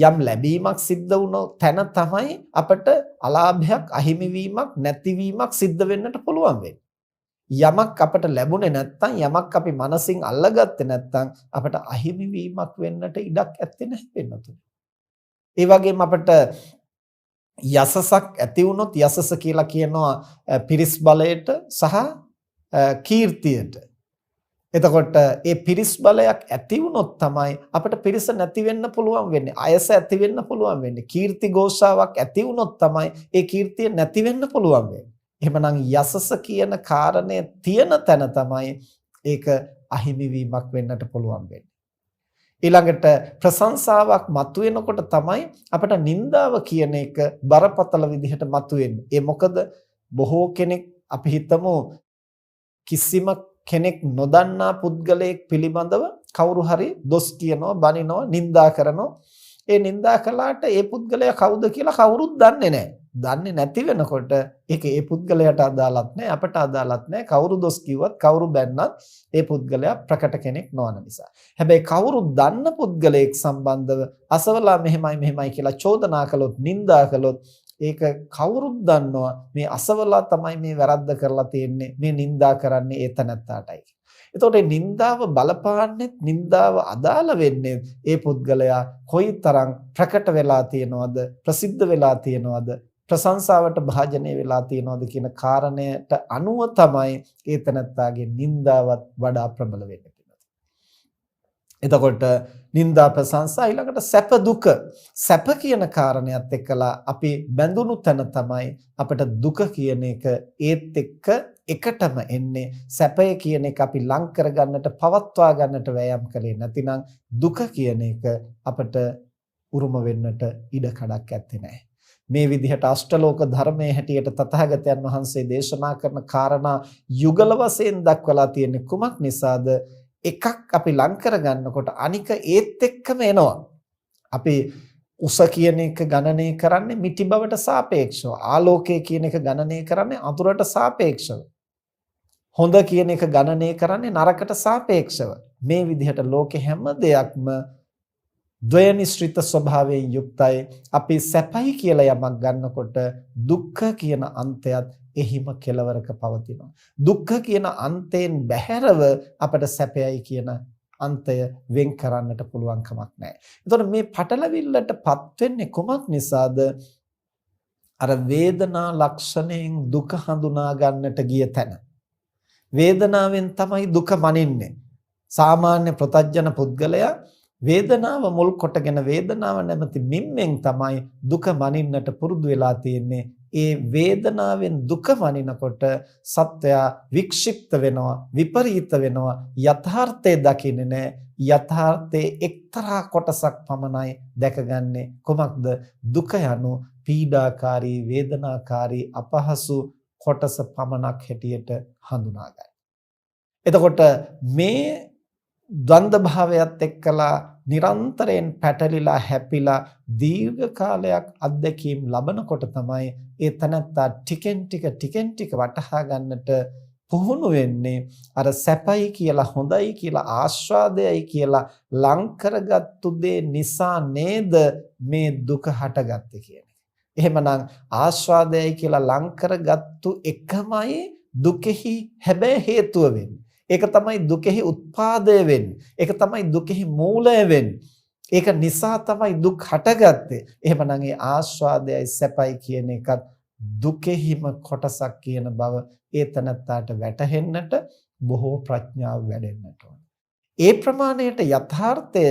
යම් ලැබීමක් සිද්ධ වුණොත් තැන තමයි අපට අලාභයක්, අහිමිවීමක්, නැතිවීමක් සිද්ධ වෙන්නට පුළුවන් වෙන්නේ. යමක් අපට ලැබුණේ නැත්නම්, යමක් අපි මනසින් අල්ලගත්තේ නැත්නම් අපට අහිමිවීමක් වෙන්නට ඉඩක් ඇත්තේ නැහැ වෙනතුනේ. ඒ වගේම අපට යසසක් ඇති වුණොත්, යසස කියලා කියනවා පිරිස් බලයට සහ කීර්තියට. එතකොට ඒ පිරිස් බලයක් ඇති වුණොත් තමයි අපිට පිරිස නැති වෙන්න පුළුවන් වෙන්නේ. අයස ඇති වෙන්න පුළුවන් වෙන්නේ. කීර්ති ഘോഷාවක් ඇති වුණොත් තමයි ඒ කීර්තිය නැති වෙන්න පුළුවන් වෙන්නේ. එහෙමනම් යසස කියන කාරණය තියෙන තැන තමයි ඒක අහිමි වීමක් වෙන්නට පුළුවන් වෙන්නේ. ඊළඟට ප්‍රශංසාවක් මතුවෙනකොට තමයි අපිට නින්දාව කියන එක බරපතල විදිහට මතුවෙන්නේ. ඒ මොකද බොහෝ කෙනෙක් අපි හිතමු කිසිම කෙනෙක් නොදන්නා පුද්ගලයෙක් පිළිබඳව කවුරු හරි දොස් කියනවා, බනිනවා, නින්දා කරනවා. ඒ නින්දා කළාට ඒ පුද්ගලයා කවුද කියලා කවුරුත් දන්නේ නැහැ. දන්නේ නැති වෙනකොට ඒක ඒ පුද්ගලයාට අදාළත් නැහැ, අපට අදාළත් නැහැ. කවුරු දොස් කිව්වත්, කවුරු බැන්නත් ඒ පුද්ගලයා ප්‍රකට කෙනෙක් නොවන නිසා. හැබැයි කවුරු දන්න පුද්ගලයෙක් සම්බන්ධව අසවලා මෙහෙමයි කියලා චෝදනා කළොත්, නින්දා කළොත් ඒක කවුරුත් දන්නවා මේ අසවලා තමයි මේ වැරද්ද කරලා තියෙන්නේ, මේ නින්දා කරන්නේ ඒ තැනත්තාටයි. එතකොට මේ නින්දාව බලපාන්නේ නින්දාව අදාළ වෙන්නේ ඒ පුද්ගලයා කොයිතරම් ප්‍රකට වෙලා තියෙනවද ප්‍රසිද්ධ වෙලා තියෙනවද ප්‍රශංසාවට භාජනය වෙලා තියෙනවද කියන කාරණයට අනුව තමයි ඒ තනත්තාගේ නින්දාවත් වඩා ප්‍රබල වෙන්නේ. එතකොට නින්දා ප්‍රශංසා ඊළඟට සැප දුක සැප කියන කාරණයක් එක්කලා අපි බැඳුණු තැන තමයි අපිට දුක කියන එක ඒත් එක්ක එකටම එන්නේ. සැපය කියන එක අපි ලං කරගන්නට පවත්වා ගන්නට වෑයම් කළේ නැතිනම් දුක කියන එක අපිට උරුම වෙන්නට ඉඩ කඩක් ඇත්තේ නැහැ. මේ විදිහට අෂ්ටලෝක ධර්මයේ හැටියට තථාගතයන් වහන්සේ දේශනා කරන කාරණා යුගල වශයෙන් දක්වලා තියෙන්නේ කුමක් නිසාද? එකක් අපි ලං කරගන්නකොට අනික ඒත් එක්කම එනවා. අපි උස කියන එක ගණනය කරන්නේ මිටි බවට සාපේක්ෂව. ආලෝකය කියන එක ගණනය කරන්නේ අඳුරට සාපේක්ෂව. හොඳ කියන එක ගණනය කරන්නේ නරකට සාපේක්ෂව. මේ විදිහට ලෝකේ හැම දෙයක්ම ද්වයනිශ්‍රිත ස්වභාවයෙන් යුක්තයි. අපි සැපයි කියලා යමක් ගන්නකොට දුක්ඛ කියන අන්තයත් එහිම කෙලවරක පවතිනවා. දුක්ඛ කියන අන්තයෙන් බැහැරව අපට සැපයයි කියන අන්තය වෙන් කරන්නට පුළුවන් කමක් නැහැ. එතකොට මේ පටලවිල්ලටපත් වෙන්නේ කොමක් නිසාද? අර වේදනා ලක්ෂණයෙන් දුක හඳුනා ගන්නට ගිය තැන. වේදනාවෙන් තමයි දුක මනින්නේ. සාමාන්‍ය ප්‍රතඥ පුද්ගලයා වේදනාව මුල් කොටගෙන වේදනාව නැමැති මිම්මෙන් තමයි දුක මනින්නට පුරුදු වෙලා තියෙන්නේ. ඒ වේදනාවෙන් දුක මනිනකොට සත්වයා වික්ෂිප්ත වෙනවා, විපරීත වෙනවා, යථාර්ථය දකින්නේ නැහැ. යථාර්ථයේ එක්තරා කොටසක් පමණයි දැකගන්නේ. කොමක්ද? දුක යනු පීඩාකාරී, වේදනාකාරී, අපහසු කොටස පමණක් හැටියට හඳුනා ගන්න. එතකොට මේ ද්වන්ද භාවයත් එක්කලා නිරන්තරයෙන් පැටලිලා හැපිලා දීර්ඝ කාලයක් අත්දැකීම් ලබනකොට තමයි ඒ තනත්තා ටිකෙන් ටික වටහා ගන්නට පුහුණු වෙන්නේ. අර සැපයි කියලා, හොඳයි කියලා, ආස්වාදයයි කියලා ලං කරගත්තු දේ නිසා නේද මේ දුක හටගත්තේ කියන එක. එහෙමනම් ආස්වාදයයි කියලා ලං කරගත්තු එකමයි දුකෙහි හැබැයි හේතුව වෙන්නේ. ඒක තමයි දුකෙහි උත්පාදය වෙන්නේ. ඒක තමයි දුකෙහි මූලය වෙන්නේ. ඒක නිසා තමයි දුක් හටගත්තේ. එහෙමනම් ඒ ආස්වාදයයි සැපයි කියන එකත් දුකෙහිම කොටසක් කියන බව ඒ තනත්තාට වැටහෙන්නට බොහෝ ප්‍රඥාව වැඩෙන්නට ඕන. ඒ ප්‍රමාණයට යථාර්ථය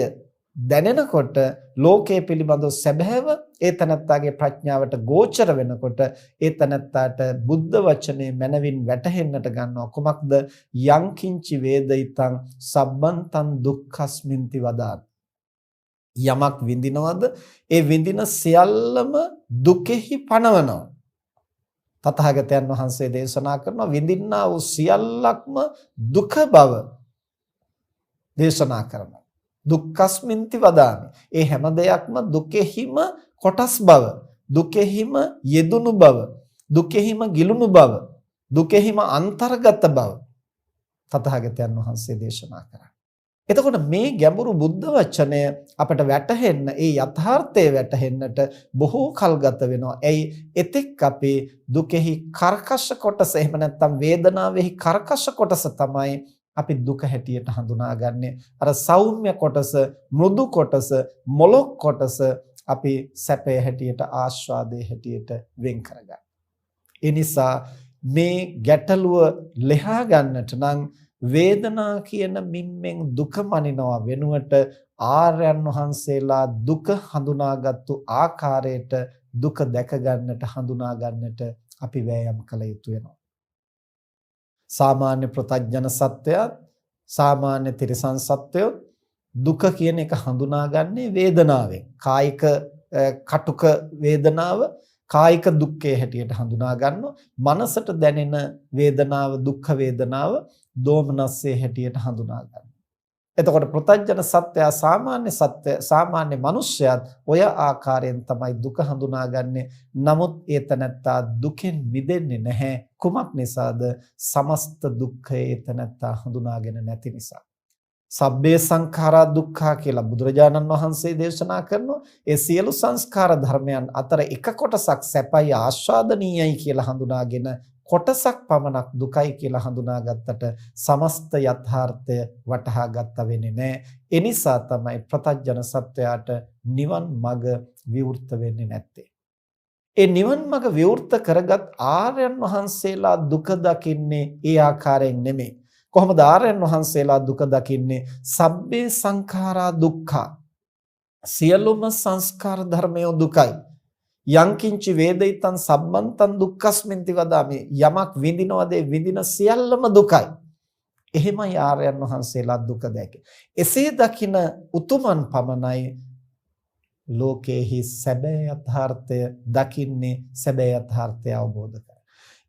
දැනෙනකොට ලෝකයේ පිළිබඳව සැබෑව ඒ තනත්තාගේ ප්‍රඥාවට ගෝචර වෙනකොට ඒ තනත්තාට බුද්ධ වචනේ මනවින් වැටහෙන්නට ගන්නවා. කුමක්ද? යං කිංචි වේදිතං සබ්බන්තං දුක්ඛස්මින්ති වදාත්. යමක් විඳිනවද ඒ විඳින සියල්ලම දුකෙහි පනවනවා. තථාගතයන් වහන්සේ දේශනා කරනවා විඳින්නා වූ සියල්ලක්ම දුක බව දේශනා කරනවා. දුක්ඛස්මින්ති වදාමි. ඒ හැම දෙයක්ම දුකෙහිම කොටස් බව, දුකෙහිම යෙදුණු බව, දුකෙහිම ගිලුණු බව, දුකෙහිම අන්තර්ගත බව තථාගතයන් වහන්සේ දේශනා කරා. එතකොට මේ ගැඹුරු බුද්ධ වචනය අපට වැටහෙන්න, ඒ යථාර්ථය වැටහෙන්නට බොහෝ කල් ගත වෙනවා. එයි එතෙක් අපි දුකෙහි කර්කශ කොටස, එහෙම නැත්නම් වේදනාවේහි කර්කශ කොටස තමයි අපි දුක හැටියට හඳුනාගන්නේ. අර සෞම්‍ය කොටස, මෘදු කොටස, මොලොක් කොටස අපි සැපය හැටියට, ආස්වාදයේ හැටියට වෙන් කරගන්න. ඒ නිසා මේ ගැටලුව ලෙහා ගන්නට නම් වේදනා කියන මිම්මෙන් දුක මනිනවා වෙනුවට ආර්යයන් වහන්සේලා දුක හඳුනාගත්තු ආකාරයට දුක දැක ගන්නට, හඳුනා ගන්නට අපි වෑයම් කළ යුතු වෙනවා. සාමාන්‍ය ප්‍රතඥ සත්වයා, සාමාන්‍ය තිරිසන් සත්වයෝ දුක කියන එක හඳුනාගන්නේ වේදනාවෙන්. කායික කටුක වේදනාව කායික දුක්ඛය හැටියට හඳුනා ගන්නවා. මනසට දැනෙන වේදනාව, දුක්ඛ වේදනාව දෝමනස්සේ හැටියට හඳුනා ගන්නවා. එතකොට ප්‍රතඥ සත්වයා, සාමාන්‍ය මනුෂ්‍යයාත් ඔය ආකාරයෙන් තමයි දුක හඳුනාගන්නේ. නමුත් ඒ තැනැත්තා දුකෙන් මිදෙන්නේ නැහැ. කුමක් නිසාද? සමස්ත දුක්ඛය ඒ තැනැත්තා හඳුනාගෙන නැති නිසා. සබ්බේ සංඛාරා දුක්ඛා කියලා බුදුරජාණන් වහන්සේ දේශනා කරනවා. ඒ සියලු සංස්කාර ධර්මයන් අතර එක කොටසක් සැපයි ආස්වාදනීයයි කියලා හඳුනාගෙන කොටසක් පමණක් දුකයි කියලා හඳුනාගත්තට සමස්ත යථාර්ථය වටහා ගත්ත වෙන්නේ නැහැ. ඒ නිසා තමයි ප්‍රතඥ සත්වයාට නිවන් මඟ විවෘත වෙන්නේ නැත්තේ. ඒ නිවන් මඟ විවෘත කරගත් ආර්යයන් වහන්සේලා දුක දකින්නේ ඒ ආකාරයෙන් නෙමෙයි. කොහොමද ආර්යයන් වහන්සේලා දුක දකින්නේ? සබ්බේ සංඛාරා දුක්ඛා. සියලුම සංස්කාර ධර්මයෝ දුකයි. යංකින්චි වේදිතං සම්මන්තං දුක්ඛස්මින්ති වදාමි. යමක් විඳිනවද ඒ විඳින සියල්ලම දුකයි. එහෙමයි ආර්යයන් වහන්සේලා දුක දැකේ. එසේ දකින උතුමන් පමණයි ලෝකේහි සැබෑ යථාර්ථය දකින්නේ, සැබෑ යථාර්ථය අවබෝධ කරගන්නේ.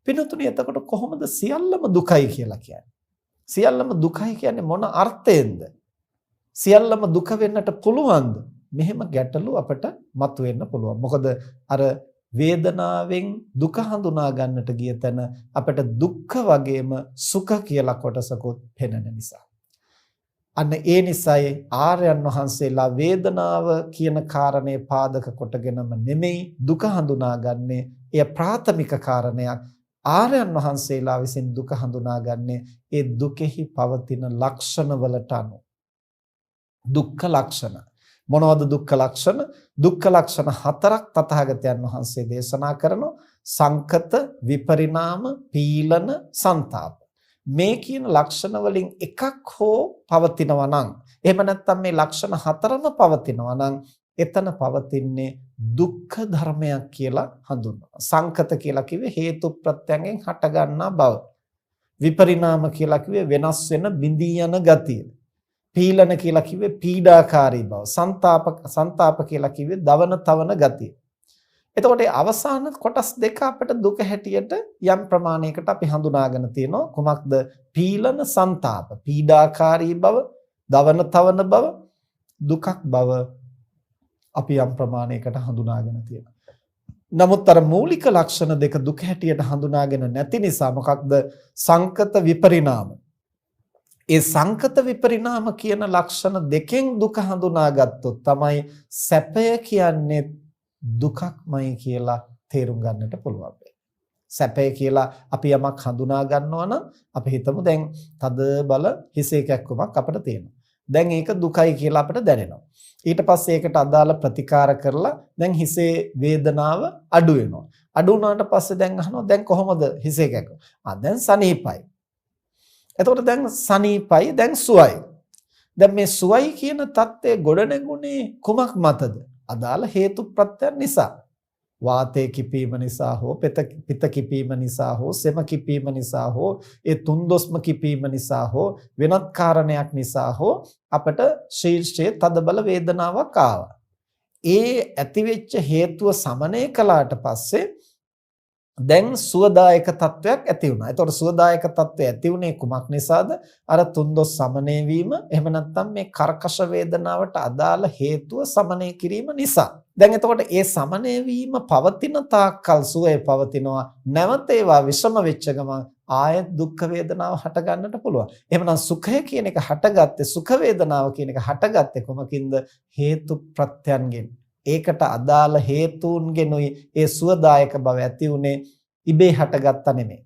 පින්තුනි, එතකොට කොහොමද සියල්ලම දුකයි කියලා කියන්නේ? සියල්ලම දුකයි කියන්නේ මොන අර්ථයෙන්ද? සියල්ලම දුක වෙන්නට පුළුවන්ද? මෙහෙම ගැටලු අපට මතුවෙන්න පුළුවන්. මොකද අර වේදනාවෙන් දුක හඳුනා ගන්නට ගිය තැන අපට දුක්ඛ වගේම සුඛ කියලා කොටසකුත් පෙනෙන නිසා. අන්න ඒ නිසායි ආර්යයන් වහන්සේලා වේදනාව කියන කාරණේ පාදක කොටගෙනම නෙමෙයි දුක හඳුනාගන්නේ. එය ප්‍රාථමික කාරණයක්. ආර්යයන් වහන්සේලා විසින් දුක හඳුනාගන්නේ ඒ දුකෙහි පවතින ලක්ෂණ වලට අනුව. දුක්ඛ ලක්ෂණ. මොනවද දුක්ඛ ලක්ෂණ? දුක්ඛ ලක්ෂණ හතරක් තථාගතයන් වහන්සේ දේශනා කරනවා. සංකත, විපරිණාම, පීලන, සන්තාප. මේ කියන ලක්ෂණ වලින් එකක් හෝ පවතිනවා නම්, එහෙම නැත්නම් මේ ලක්ෂණ හතරම පවතිනවා නම් එතන පවතින්නේ දුක්ඛ ධර්මයක් කියලා හඳුන්වනවා. සංකත කියලා කිව්වේ හේතු ප්‍රත්‍යයෙන් හටගන්නා බව. විපරිණාම කියලා කිව්වේ වෙනස් වෙන බිඳී යන ගතිය. පීලන කියලා කිව්වේ පීඩාකාරී බව. සන්තාප කියලා කිව්වේ දවන තවන ගතිය. එතකොට අවසාන කොටස් දෙක අපිට දුක හැටියට යම් ප්‍රමාණයකට අපි හඳුනාගෙන තියෙනවා. කුමක්ද? පීලන, සන්තාප. පීඩාකාරී බව, දවන තවන බව, දුකක් බව අපි යම් ප්‍රමාණයකට හඳුනාගෙන තියෙනවා. නමුත් අර මූලික ලක්ෂණ දෙක දුක හැටියට හඳුනාගෙන නැති නිසා මොකක්ද? සංකත, විපරිණාම. ඒ සංකත විපරිණාම කියන ලක්ෂණ දෙකෙන් දුක හඳුනාගත්තොත් තමයි සැපය කියන්නේ දුකක්මයි කියලා තේරුම් ගන්නට පුළුවන්. සැපය කියලා අපි යමක් හඳුනා ගන්නවා නම් අපි හිතමු දැන් තද බල හිසේ කැක්කමක් අපිට තියෙනවා. දැන් ඒක දුකයි කියලා අපිට දැනෙනවා. ඊට පස්සේ ඒකට අදාළ ප්‍රතිකාර කරලා දැන් හිසේ වේදනාව අඩු වෙනවා. අඩු වුණාට පස්සේ දැන් අහනවා දැන් කොහොමද හිසේ කැක්කම? දැන් සනීපයි. එතකොට දැන් සනීපයි, දැන් සුවයි. දැන් මේ සුවයි කියන தත්ත්වය ගොඩනැගුණේ කුමක් මතද? අදාළ හේතු ප්‍රත්‍යයන් නිසා. වාතය කිපීම නිසා හෝ පිත කිපීම නිසා හෝ සෙම කිපීම නිසා හෝ ඒ තුන්දොස්ම කිපීම නිසා හෝ වෙනත් කාරණයක් නිසා හෝ අපට ශීර්ෂයේ තදබල වේදනාවක් ආවා. ඒ ඇතිවෙච්ච හේතුව සමනය කළාට පස්සේ දැන් සුවදායක තත්වයක් ඇති වුණා. ඒතකොට සුවදායක තත්වය ඇති වුණේ කුමක් නිසාද? අර තුන්දොස් සමනය වීම, එහෙම නැත්නම් මේ කර්කශ වේදනාවට අදාළ හේතුව සමනය කිරීම නිසා. දැන් එතකොට ඒ සමනය වීම පවතින තාක්කල් සුවය පවතිනවා. නැවත ඒවා විෂම වෙච්ච ගමන් ආයෙත් දුක් වේදනාව හට ගන්නට පුළුවන්. එහෙමනම් සුඛය කියන එක හටගත්තේ, සුඛ වේදනාව කියන එක හටගත්තේ කොමකින්ද? හේතු ප්‍රත්‍යයන්ගෙන්. ඒකට අදාළ හේතුන්ගෙනුයි ඒ සුවදායක බව ඇති උනේ, ඉබේ හටගත්තා නෙමෙයි.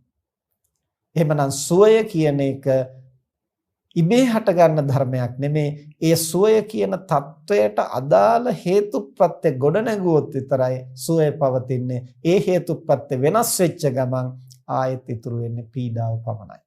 එහෙමනම් සුවය කියන එක ඉබේ හටගන්න ධර්මයක් නෙමෙයි. ඒ සුවය කියන தത്വයට අදාළ හේතුප්‍රත්‍ය ගොඩනැගුවොත් විතරයි සුවය පවතින්නේ. ඒ හේතුප්‍රත්‍ය වෙනස් වෙච්ච ගමන් ආයෙත් ඉතුරු වෙන්නේ පීඩාව පමණයි.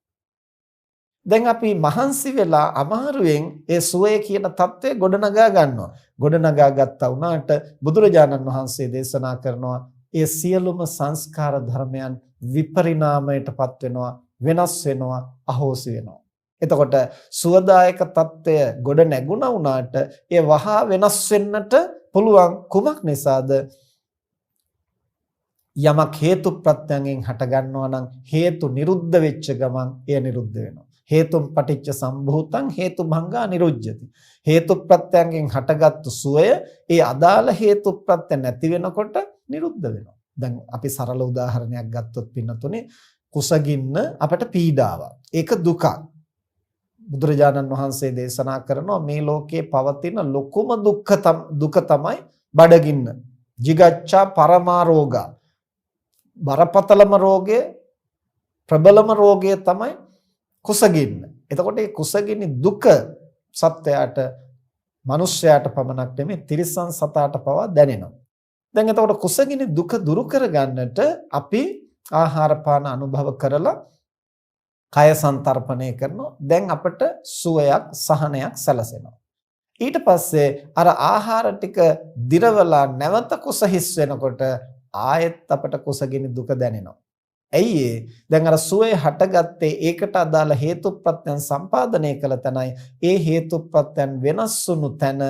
දැන් අපි මහන්සි වෙලා අමාරුවෙන් ඒ සුවය කියන தત્ත්වය ගොඩනගා ගන්නවා. ගොඩනගා ගත්තා වුණාට බුදුරජාණන් වහන්සේ දේශනා කරනවා ඒ සියලුම සංස්කාර ධර්මයන් විපරිණාමයටපත් වෙනවා, වෙනස් වෙනවා, අහෝසි වෙනවා. එතකොට සුවදායක தত্ত্বය ගොඩ නැගුණා වුණාට ඒ වහා වෙනස් වෙන්නට පුළුවන්. කුමක් නිසාද? යමක් හේතු ප්‍රත්‍යයෙන් හට ගන්නවා නම් හේතු නිරුද්ධ වෙච්ච ගමන් එය නිරුද්ධ වෙනවා. හේතුම් පටිච්ච සම්භූතං හේතු භංගා නිරුද්ධති. හේතු ප්‍රත්‍යයෙන් හටගත්තු සුවය ඒ අදාළ හේතු ප්‍රත්‍ය නැති වෙනකොට නිරුද්ධ වෙනවා. දැන් අපි සරල උදාහරණයක් ගත්තොත් පින්නතුනේ කුසගින්න අපට පීඩාවක්. ඒක දුකක්. බුදුරජාණන් වහන්සේ දේශනා කරනවා මේ ලෝකේ පවතින ලොකුම දුක තමයි බඩගින්න. jigaccha paramarෝගා. බරපතලම රෝගය, ප්‍රබලම රෝගය තමයි කුසගින්න. එතකොට මේ කුසගිනි දුක සත්වයාට, මිනිස්යාට පමණක් නෙමෙයි තිරිසන් සතාට පවා දැනෙනවා. දැන් එතකොට කුසගිනි දුක දුරු කරගන්නට අපි ආහාර පාන අනුභව කරලා කය සංතරපණය කරනවා. දැන් අපට සුවයක්, සහනයක් සැලසෙනවා. ඊට පස්සේ අර ආහාර ටික දිරවලා නැවත කුස හිස් වෙනකොට ආයෙත් අපට කුසගිනි දුක දැනෙනවා. ඇයි දැන් අර සුවේ හටගත්තේ ඒකට අදාළ හේතුප්‍රත්‍යයන් සම්පාදනය කළ තැනයි. ඒ හේතුප්‍රත්‍යයන් වෙනස් වුණු තැන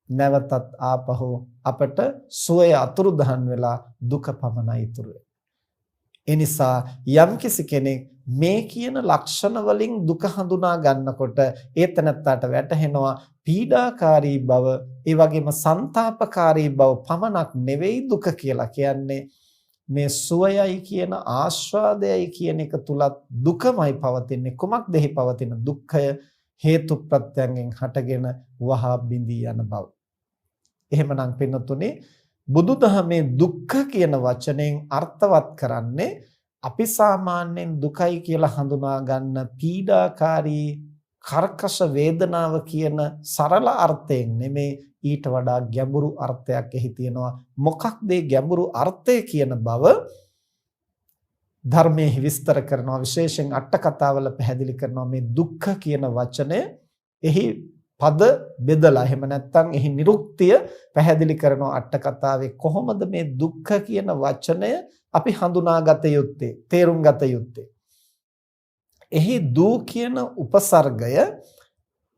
නැවතත් ආපහු අපට සුවේ අතුරුදහන් වෙලා දුක පමණයි ඉතුරු වෙන්නේ. ඒ නිසා යම්කිසි කෙනෙක් මේ කියන ලක්ෂණ වලින් දුක හඳුනා ගන්නකොට ඒ තැනත්තාට වැටහෙනවා පීඩාකාරී බව, ඒ වගේම ਸੰతాපකාරී බව පමණක් නෙවෙයි දුක කියලා කියන්නේ. මේ සුවයයි කියන ආස්වාදයයි කියන එක තුලත් දුකමයි පවතින්නේ. කුමක්ද එහි පවතින දුක්ඛය? හේතු ප්‍රත්‍යයෙන් හටගෙන වහා බිඳී යන බව. එහෙමනම් පින්නතුනේ බුදුදහමේ දුක්ඛ කියන වචනයෙන් අර්ථවත් කරන්නේ අපි සාමාන්‍යයෙන් දුකයි කියලා හඳුනා ගන්න පීඩාකාරී කර්කශ වේදනාව කියන සරල අර්ථයෙන් නෙමේ, ඊට වඩා ගැඹුරු අර්ථයක් එහි තියෙනවා. මොකක්ද මේ ගැඹුරු අර්ථය කියන බව ධර්මයේ විස්තර කරනවා. විශේෂයෙන් අට කතාවල පැහැදිලි කරනවා මේ දුක්ඛ කියන වචනය එහි පද බෙදලා, එහෙම නැත්නම් එහි නිරුක්තිය පැහැදිලි කරනවා. අට කතාවේ කොහොමද මේ දුක්ඛ කියන වචනය අපි හඳුනාගත යුත්තේ, තේරුම් ගත යුත්තේ? එහි දූ කියන උපසර්ගය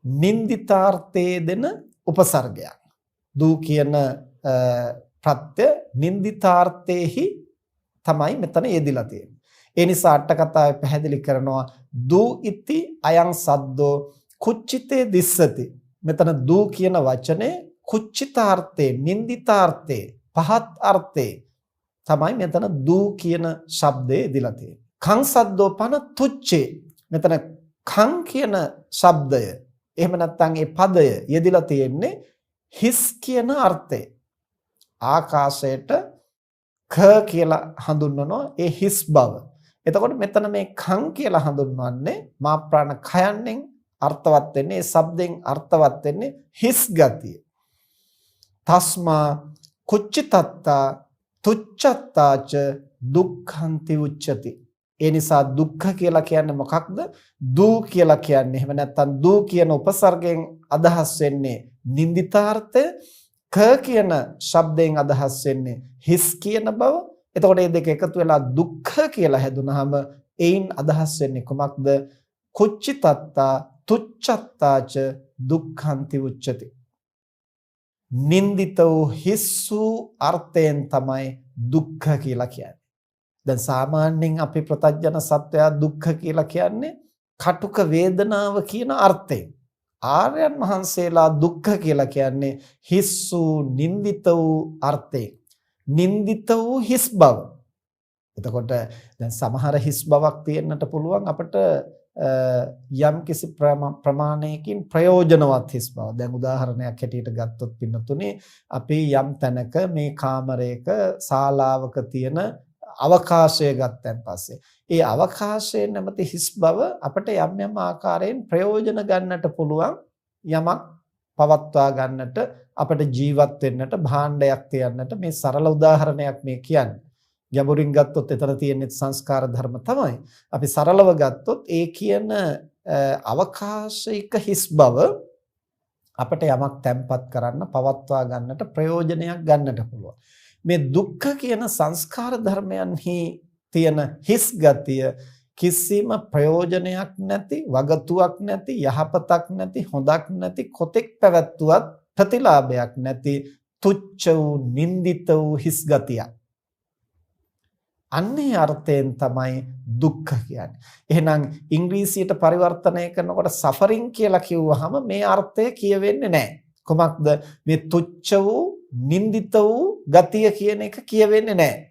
නින්දිතාර්ථයේ දෙන උපසර්ගයක්. දූ කියන ප්‍රත්‍ය නින්දිතාර්ථයේහි තමයි මෙතන යෙදිලා තියෙන්නේ. ඒ නිසා අට කතාවේ පැහැදිලි කරනවා දූ ඉති අයං සද්දෝ කුච්චිතේ දිස්සති. මෙතන දූ කියන වචනේ කුච්චිතාර්ථේ, නින්දිතාර්ථේ, පහත් අර්ථේ තමයි මෙතන දූ කියන ශබ්දේ යෙදිලා තියෙන්නේ. කං සද්දෝ පන තුච්චේ. මෙතන කං කියන ශබ්දය, එහෙම නැත්නම් ඒ පදය යෙදිලා තියෙන්නේ හිස් කියන අර්ථය. ආකාශයට ක කියලා හඳුන්වනවා ඒ හිස් බව. එතකොට මෙතන මේ කං කියලා හඳුන්වන්නේ මා ප්‍රාණ කයන්ෙන් අර්ථවත් වෙන්නේ, ඒ શબ્දෙන් අර්ථවත් වෙන්නේ හිස් ගතිය. තස්මා කුච්චිතත්තා තුච්ඡත්තාච දුක්ඛන්ති උච්චති. ඒ නිසා දුක්ඛ කියලා කියන්නේ මොකක්ද? දූ කියලා කියන්නේ, එහෙම නැත්නම් දූ කියන උපසර්ගයෙන් අදහස් වෙන්නේ නින්දිතාර්ථය, ක කියන ශබ්දයෙන් අදහස් වෙන්නේ හිස් කියන බව. එතකොට මේ දෙක එකතු වෙලා දුක්ඛ කියලා හැදුනහම එයින් අදහස් වෙන්නේ කොමක්ද? කුච්චිතත්තා තුච්ඡත්තාච දුක්ඛන්ති උච්චති. නින්දිත වූ හිස් වූ අර්ථයෙන් තමයි දුක්ඛ කියලා කියන්නේ. දැන් සාමාන්‍යයෙන් අපි ප්‍රත්‍යජන සත්වයා දුක්ඛ කියලා කියන්නේ කටුක වේදනාව කියන අර්ථයෙන්. ආර්යයන් වහන්සේලා දුක්ඛ කියලා කියන්නේ හිස් වූ, නින්දිත වූ අර්ථයෙන්. නින්දිත වූ හිස් බව. එතකොට දැන් සමහර හිස් බවක් තියෙන්නට පුළුවන් අපිට යම් කිසි ප්‍රමාණයකින් ප්‍රයෝජනවත් හිස් බව. දැන් උදාහරණයක් හැටියට ගත්තොත් පින්නතුනේ අපි යම් තැනක මේ කාමරයක ශාලාවක තියෙන අවකාශය ගත්තන් පස්සේ ඒ අවකාශයේ නැමැති හිස් බව අපිට යම් යම් ආකාරයෙන් ප්‍රයෝජන ගන්නට පුළුවන්. යමක් පවත්වා ගන්නට, අපිට ජීවත් වෙන්නට, භාණ්ඩයක් තියන්නට. මේ සරල උදාහරණයක් මේ කියන්නේ. ගැඹුරින් ගත්තොත් එතන තියෙන සංස්කාර ධර්ම තමයි. අපි සරලව ගත්තොත් ඒ කියන අවකාශයක හිස් බව අපිට යමක් තැම්පත් කරන්න, පවත්වා ගන්නට, ප්‍රයෝජනයක් ගන්නට පුළුවන්. මේ දුක්ඛ කියන සංස්කාර ධර්මයන්හි තියෙන හිස් ගතිය කිසිම ප්‍රයෝජනයක් නැති, වගතුවක් නැති, යහපතක් නැති, හොඳක් නැති, කොතෙක් පැවැත්වුවත් ප්‍රතිලාභයක් නැති තුච්ච වූ, නින්දිත වූ හිස් ගතියක්. අන්නේ අර්ථයෙන් තමයි දුක්ඛ කියන්නේ. එහෙනම් ඉංග්‍රීසියට පරිවර්තනය කරනකොට සෆරින් කියලා කිව්වහම මේ අර්ථය කියවෙන්නේ නැහැ. කොහොමද මේ තුච්ච වූ, නින්දිත වූ ගතිය කියන එක කියවෙන්නේ නැහැ.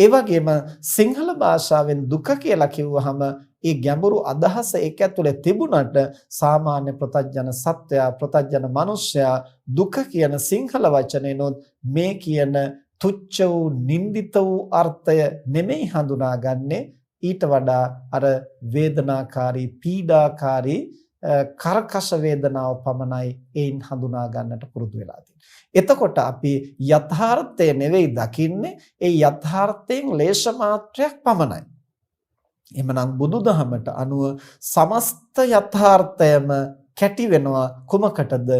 ඒ වගේම සිංහල භාෂාවෙන් දුක කියලා කිව්වහම ඒ ගැඹුරු අදහස ඒක ඇතුලේ තිබුණට සාමාන්‍ය ප්‍රතඥන සත්වයා ප්‍රතඥන මනුෂ්‍යයා දුක කියන සිංහල වචනේනොත් මේ කියන තුච්ච වූ නින්දිත වූ අර්ථය නෙමෙයි හඳුනාගන්නේ ඊට වඩා අර වේදනාකාරී පීඩාකාරී කරකශ වේදනාව පමණයි ඒන් හඳුනා ගන්නට පුරුදු වෙලා තියෙන්නේ. එතකොට අපි යථාර්ථය නෙවෙයි දකින්නේ ඒ යථාර්ථයෙන් ලේෂ මාත්‍රයක් පමණයි. එමනම් බුදුදහමට අනුව සමස්ත යථාර්ථයම කැටි වෙනවා කුමකටද?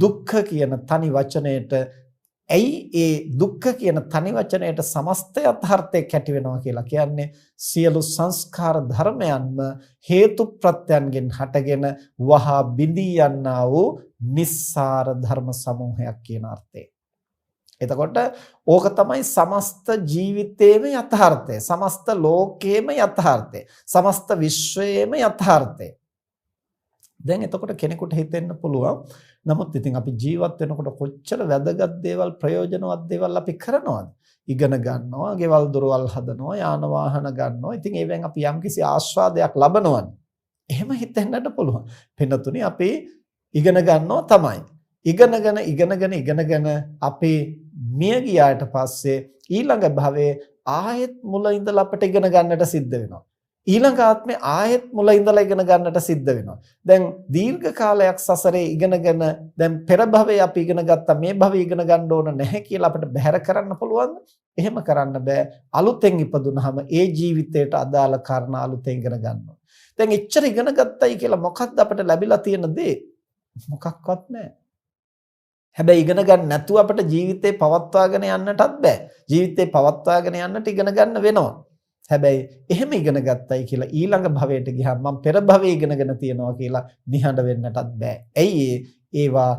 දුක්ඛ කියන තනි වචනයට. ඇයි ඒ දුක්ඛ කියන තනි වචනයට සමස්ත යථාර්ථය කැටි වෙනවා කියලා කියන්නේ? සියලු සංස්කාර ධර්මයන්ම හේතු ප්‍රත්‍යයන්ගෙන් හටගෙන වහා බිඳී යන්නා වූ නිස්සාර ධර්ම සමූහයක් කියන අර්ථය. එතකොට ඕක තමයි සමස්ත ජීවිතේම යථාර්ථය, සමස්ත ලෝකේම යථාර්ථය, සමස්ත විශ්වයේම යථාර්ථය. දැන් එතකොට කෙනෙකුට හිතෙන්න පුළුවන් නමුත් ඉතින් අපි ජීවත් වෙනකොට කොච්චර වැදගත් දේවල් ප්‍රයෝජනවත් දේවල් අපි කරනවද? ඉගෙන ගන්නවා, ගෙවල් දොරවල් හදනවා, යාන වාහන ගන්නවා. ඉතින් ඒවෙන් අපි යම්කිසි ආස්වාදයක් ලබනවනේ. එහෙම හිතෙන්නට පුළුවන්. පින්නතුනි අපි ඉගෙන ගන්නවා තමයි. ඉගෙනගෙන අපි මිය ගියාට පස්සේ ඊළඟ භවයේ ආයෙත් මුල ඉඳලා අපිට ඉගෙන ගන්නට සිද්ධ වෙනවා. ඊළඟ ආත්මේ ආයෙත් මුල ඉඳලා ඉගෙන ගන්නට සිද්ධ වෙනවා. දැන් දීර්ඝ කාලයක් සසරේ ඉගෙනගෙන දැන් පෙර භවයේ අපි ඉගෙන ගත්තා මේ භවයේ ඉගෙන ගන්න ඕන නැහැ කියලා අපිට බැහැර කරන්න පුළුවන්ද? එහෙම කරන්න බෑ. අලුතෙන් ඉපදුනහම ඒ ජීවිතයට අදාළ කාරණා අලුතෙන් ඉගෙන ගන්නවා. දැන් එච්චර ඉගෙන ගත්තයි කියලා මොකක්ද අපිට ලැබිලා තියෙන දේ? මොකක්වත් නැහැ. හැබැයි ඉගෙන ගන්න නැතුව අපිට ජීවිතේ පවත්වාගෙන යන්නටත් බෑ. ජීවිතේ පවත්වාගෙන යන්නට ඉගෙන ගන්න වෙනවා. හැබැයි එහෙම ඉගෙන ගත්තයි කියලා ඊළඟ භවයට ගියාම මම පෙර භවයේ ඉගෙනගෙන තියනවා කියලා නිහඬ වෙන්නටත් බෑ. ඇයි ඒවා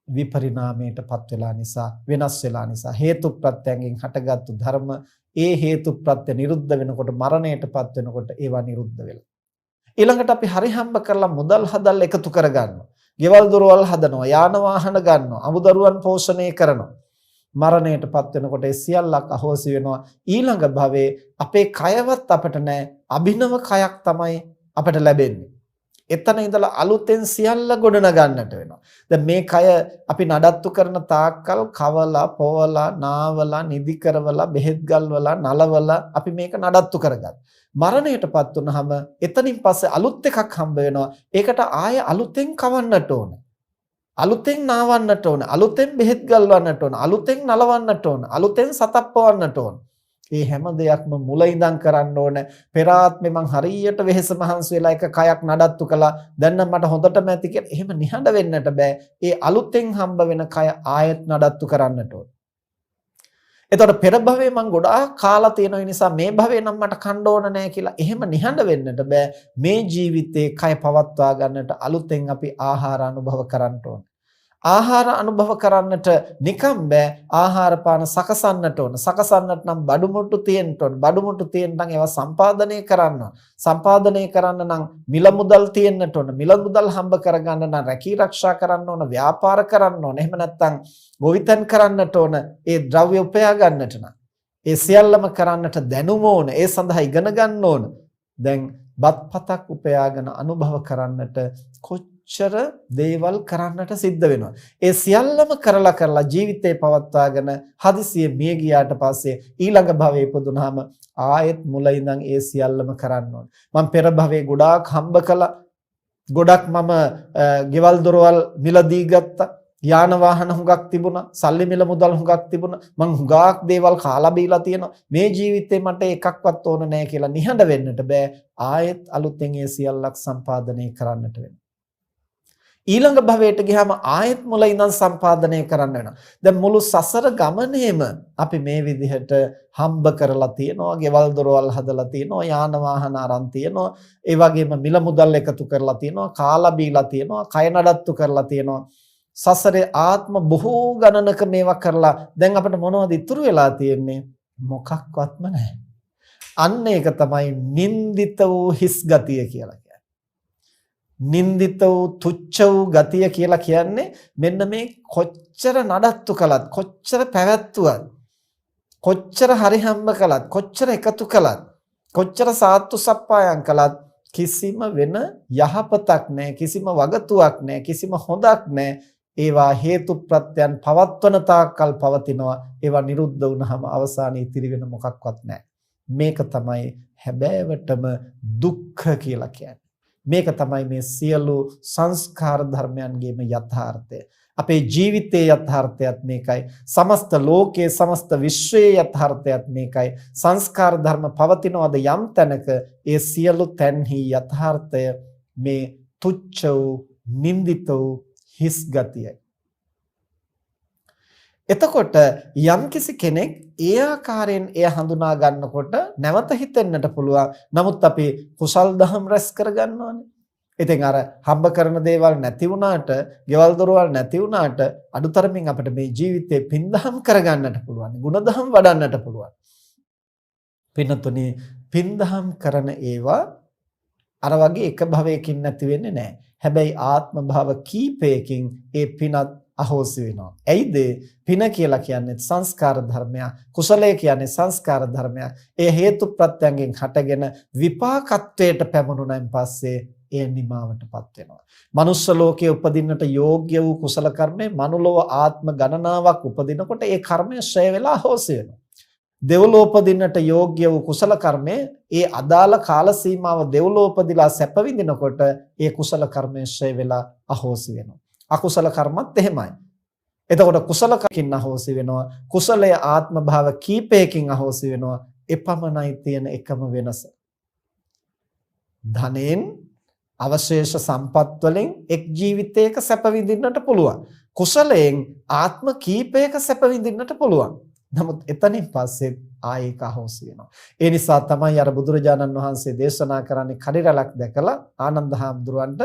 විපරිණාමයටපත් වෙලා නිසා, වෙනස් වෙලා නිසා, හේතු ප්‍රත්‍යයෙන් හටගත්තු ධර්ම ඒ හේතු ප්‍රත්‍ය නිරුද්ධ වෙනකොට, මරණයටපත් වෙනකොට ඒවා නිරුද්ධ වෙලා. ඊළඟට අපි හරි හම්බ කරලා මුදල් හදල් එකතු කරගන්නවා. ගෙවල් දොරවල් හදනවා, යාන වාහන ගන්නවා, අමුදරුවන් පෝෂණය කරනවා. මරණයටපත් වෙනකොට ඒ සියල්ලක් අහෝසි වෙනවා. ඊළඟ භවයේ අපේ කයවත් අපිට නැහැ, අභිනව කයක් තමයි අපිට ලැබෙන්නේ. එතන ඉඳලා අලුතෙන් සියල්ල ගොඩනගන්නට වෙනවා. දැන් මේ කය අපි නඩත්තු කරන තාක්කල් කවලා, පොවලා, නාවලා, නිදි කරවලා, බෙහෙත් ගල්වලා, නලවලා අපි මේක නඩත්තු කරගත්තා. මරණයටපත් වුනහම එතනින් පස්සේ අලුත් එකක් හම්බ වෙනවා. ඒකට ආය අලුතෙන් කවන්නට ඕන. අලුතෙන් නාවන්නට ඕන, අලුතෙන් බෙහෙත් ගල්වන්නට ඕන, අලුතෙන් නලවන්නට ඕන, අලුතෙන් සතප්පවන්නට ඕන. මේ හැම දෙයක්ම මුල ඉඳන් කරන්න ඕන. පෙර ආත්මේ මං හරියට වෙහෙස මහන්සි වෙලා එක කයක් නඩත්තු කළා. දැන් නම් මට හොඳටම ඇති කියලා එහෙම නිහඬ වෙන්නට බෑ. ඒ අලුතෙන් හම්බ වෙන කය ආයෙත් නඩත්තු කරන්නට ඕන. එතකොට පෙර භවයේ මං ගොඩාක් කාලා තියෙන නිසා මේ භවයේ නම් මට කන්න ඕන නැහැ කියලා එහෙම නිහඬ වෙන්නට බෑ. මේ ජීවිතේ කය පවත්වා ගන්නට අලුතෙන් අපි ආහාර අනුභව කරන්න ඕන. ආහාර අනුභව කරන්නට නිකම් බෑ. ආහාර පාන සකසන්නට ඕන. සකසන්නට නම් බඩුමුට්ටු තියෙන්න ඕන. බඩුමුට්ටු තියෙන්න නම් ඒවා සම්පාදනය කරන්න ඕන. සම්පාදනය කරන්න නම් මිල මුදල් තියෙන්නට ඕන. මිල මුදල් හම්බ කරගන්න නම් රැකී ආරක්ෂා කරන්න ඕන. ව්‍යාපාර කරන්න ඕන. එහෙම නැත්නම් ගොවිතැන් කරන්නට ඕන. ඒ ද්‍රව්‍ය උපයා ගන්නට නම් ඒ සියල්ලම කරන්නට දැනුම ඕන. ඒ සඳහා ඉගෙන ගන්න ඕන. දැන් බත්පතක් උපයාගෙන අනුභව කරන්නට කොච්චර දේවල් කරන්නට සිද්ධ වෙනවා. ඒ සියල්ලම කරලා ජීවිතේ පවත්වාගෙන හදිසියෙ මිය ගියාට පස්සේ ඊළඟ භවයේ ඉපදුනහම ආයෙත් මුල ඉඳන් ඒ සියල්ලම කරන්න ඕන. මම පෙර භවයේ ගොඩාක් හම්බ කළා. ගොඩක් මම ගෙවල් දොරවල් මිලදී ගත්තා. යාන වාහන හුඟක් තිබුණා. සල්ලි මිල මුදල් හුඟක් තිබුණා. මං හුඟක් දේවල් කාලා බීලා තියෙනවා. මේ ජීවිතේ මට එකක්වත් ඕන නැහැ කියලා නිහඬ වෙන්නට බෑ. ආයෙත් අලුතෙන් ඒ සියල්ලක් සම්පාදනය කරන්නට වෙනවා. ඊළඟ භවයට ගියාම ආයෙත් මුල ඉඳන් සම්පාදනය කරන්න වෙනවා. දැන් මුළු සසර ගමනේම අපි මේ විදිහට හම්බ කරලා තියෙනවා, ගෙවල් දොරවල් හදලා තියෙනවා, යාන වාහන අරන් තියෙනවා, ඒ වගේම මිල මුදල් එකතු කරලා තියෙනවා, කාලා බීලා තියෙනවා, කය නඩත්තු කරලා තියෙනවා. සසරේ ආත්ම බොහෝ ගණනක මේවා කරලා දැන් අපිට මොනවද ඉතුරු වෙලා තියෙන්නේ? මොකක්වත්ම නැහැ. අන්න ඒක තමයි නින්දිත වූ හිස් ගතිය කියලා කියන්නේ. නින්දිත වූ තුච්ච වූ ගතිය කියලා කියන්නේ මෙන්න මේ කොච්චර නඩත්තු කළත් කොච්චර පැවැත්තුවත් කොච්චර හරි හම්බ කළත්, කොච්චර එකතු කළත්, කොච්චර සාත්තු සප්පායම් කළත් කිසිම වෙන යහපතක් නැහැ, කිසිම වගතුවක් නැහැ, කිසිම හොඳක් නැහැ. ඒවා හේතු ප්‍රත්‍යයන් පවත්වන තාක්කල් පවතිනවා. ඒවා නිරුද්ධ වුණාම අවසානයේ ඉතිරි වෙන මොකක්වත් නැහැ. මේක තමයි හැබෑවටම දුක්ඛ කියලා කියන්නේ. මේක තමයි මේ සියලු සංස්කාර ධර්මයන්ගේම යථාර්ථය. අපේ ජීවිතයේ යථාර්ථයත් මේකයි. සමස්ත ලෝකයේ සමස්ත විශ්වයේ යථාර්ථයත් මේකයි. සංස්කාර ධර්ම පවතිනවද යම් තැනක ඒ සියලු තැන්හි යථාර්ථය මේ තුච්ඡ වූ, නින්දිත වූ හිස් ගතියයි. එතකොට යම්කිසි කෙනෙක් ඒ ආකාරයෙන් එය හඳුනා ගන්නකොට නැවත හිතෙන්නට පුළුවන්. නමුත් අපි කුසල් දහම් රැස් කරගන්නවානේ. ඉතින් අර හම්බ කරන දේවල් නැති වුණාට, ගෙවල් දොරවල් නැති වුණාට අඩුතරමින් අපිට මේ ජීවිතේ පින්දහම් කරගන්නට පුළුවන්. ගුණදහම් වඩන්නට පුළුවන්. පින්නතුනි, පින්දහම් කරන ඒවා අර වගේ එක භවයකින් නැති වෙන්නේ නැහැ. හැබැයි ආත්ම භව කීපයකින් ඒ පිනත් අහෝසි වෙනවා. ඇයිද? පින කියලා කියන්නේ සංස්කාර ධර්මයක්. කුසලය කියන්නේ සංස්කාර ධර්මයක්. ඒ හේතු ප්‍රත්‍යයෙන් හටගෙන විපාකත්වයට පැමුණුණයින් පස්සේ ඒ නිමාවටපත් වෙනවා. මනුස්ස ලෝකයේ උපදින්නට යෝග්‍ය වූ කුසල කර්මය මනුලොව ආත්ම ගණනාවක් උපදිනකොට ඒ කර්මය ඡය වෙලා අහෝසි වෙනවා. දෙව්ලොව උපදින්නට යෝග්‍ය වූ කුසල කර්මය ඒ අදාළ කාල සීමාව දෙව්ලොව උපදිලා සැප විඳිනකොට ඒ කුසල කර්මය ඡය වෙලා අහෝසි වෙනවා. අකුසල කර්මත් එහෙමයි. එතකොට කුසල කර්මකින් අහෝසි වෙනවා. කුසලයේ ආත්ම භාව කීපයකින් අහෝසි වෙනවා. එපමණයි තියෙන එකම වෙනස. ධනෙන් අවශේෂ සම්පත් වලින් එක් ජීවිතයක සැප විඳින්නට පුළුවන්. කුසලයෙන් ආත්ම කීපයක සැප විඳින්නට පුළුවන්. නමුත් එතනින් පස්සේ ආයේක අහෝසි වෙනවා. ඒ නිසා තමයි අර බුදුරජාණන් වහන්සේ දේශනා කරන්නේ කඩිරලක් දැකලා ආනන්ද හාමුදුරුවන්ට,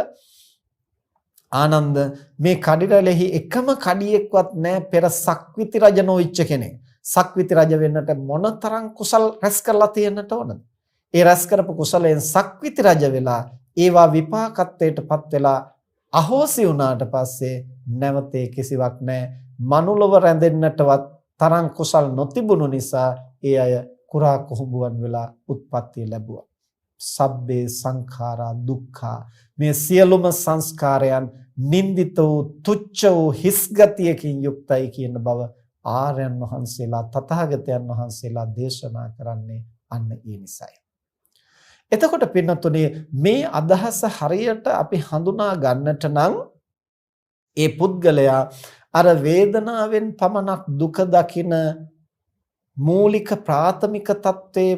ආනන්ද, මේ කඩිරලෙහි එකම කඩියෙක්වත් නැහැ පෙර සක්විති රජ නොවිච්ච කෙනෙක්. සක්විති රජ වෙන්නට මොනතරම් කුසල් රැස් කරලා තියෙන්නට ඕනද? ඒ රැස් කරපු කුසලයෙන් සක්විති රජ වෙලා ඒවා විපාකත්වයටපත් වෙලා අහෝසි වුණාට පස්සේ නැවතේ කිසිවක් නැහැ. මනුලොව රැඳෙන්නටවත් තරම් කුසල් නොතිබුණු නිසා ඒ අය කුරා කුහුඹුවන් වෙලා උත්පත්ති ලැබුවා. සබ්බේ සංඛාරා දුක්ඛා, මේ සියලුම සංස්කාරයන් නින්දිත වූ, තුච්ඡ වූ, හිස් ගතියකින් යුක්තයි කියන බව ආර්යයන් වහන්සේලා, තථාගතයන් වහන්සේලා දේශනා කරන්නේ අන්න ඒ නිසයි. එතකොට පින්නතුනේ, මේ අදහස හරියට අපි හඳුනා ගන්නට නම් ඒ පුද්ගලයා අර වේදනාවෙන් පමණක් දුක දකින මූලික ප්‍රාථමික தત્ත්වයේ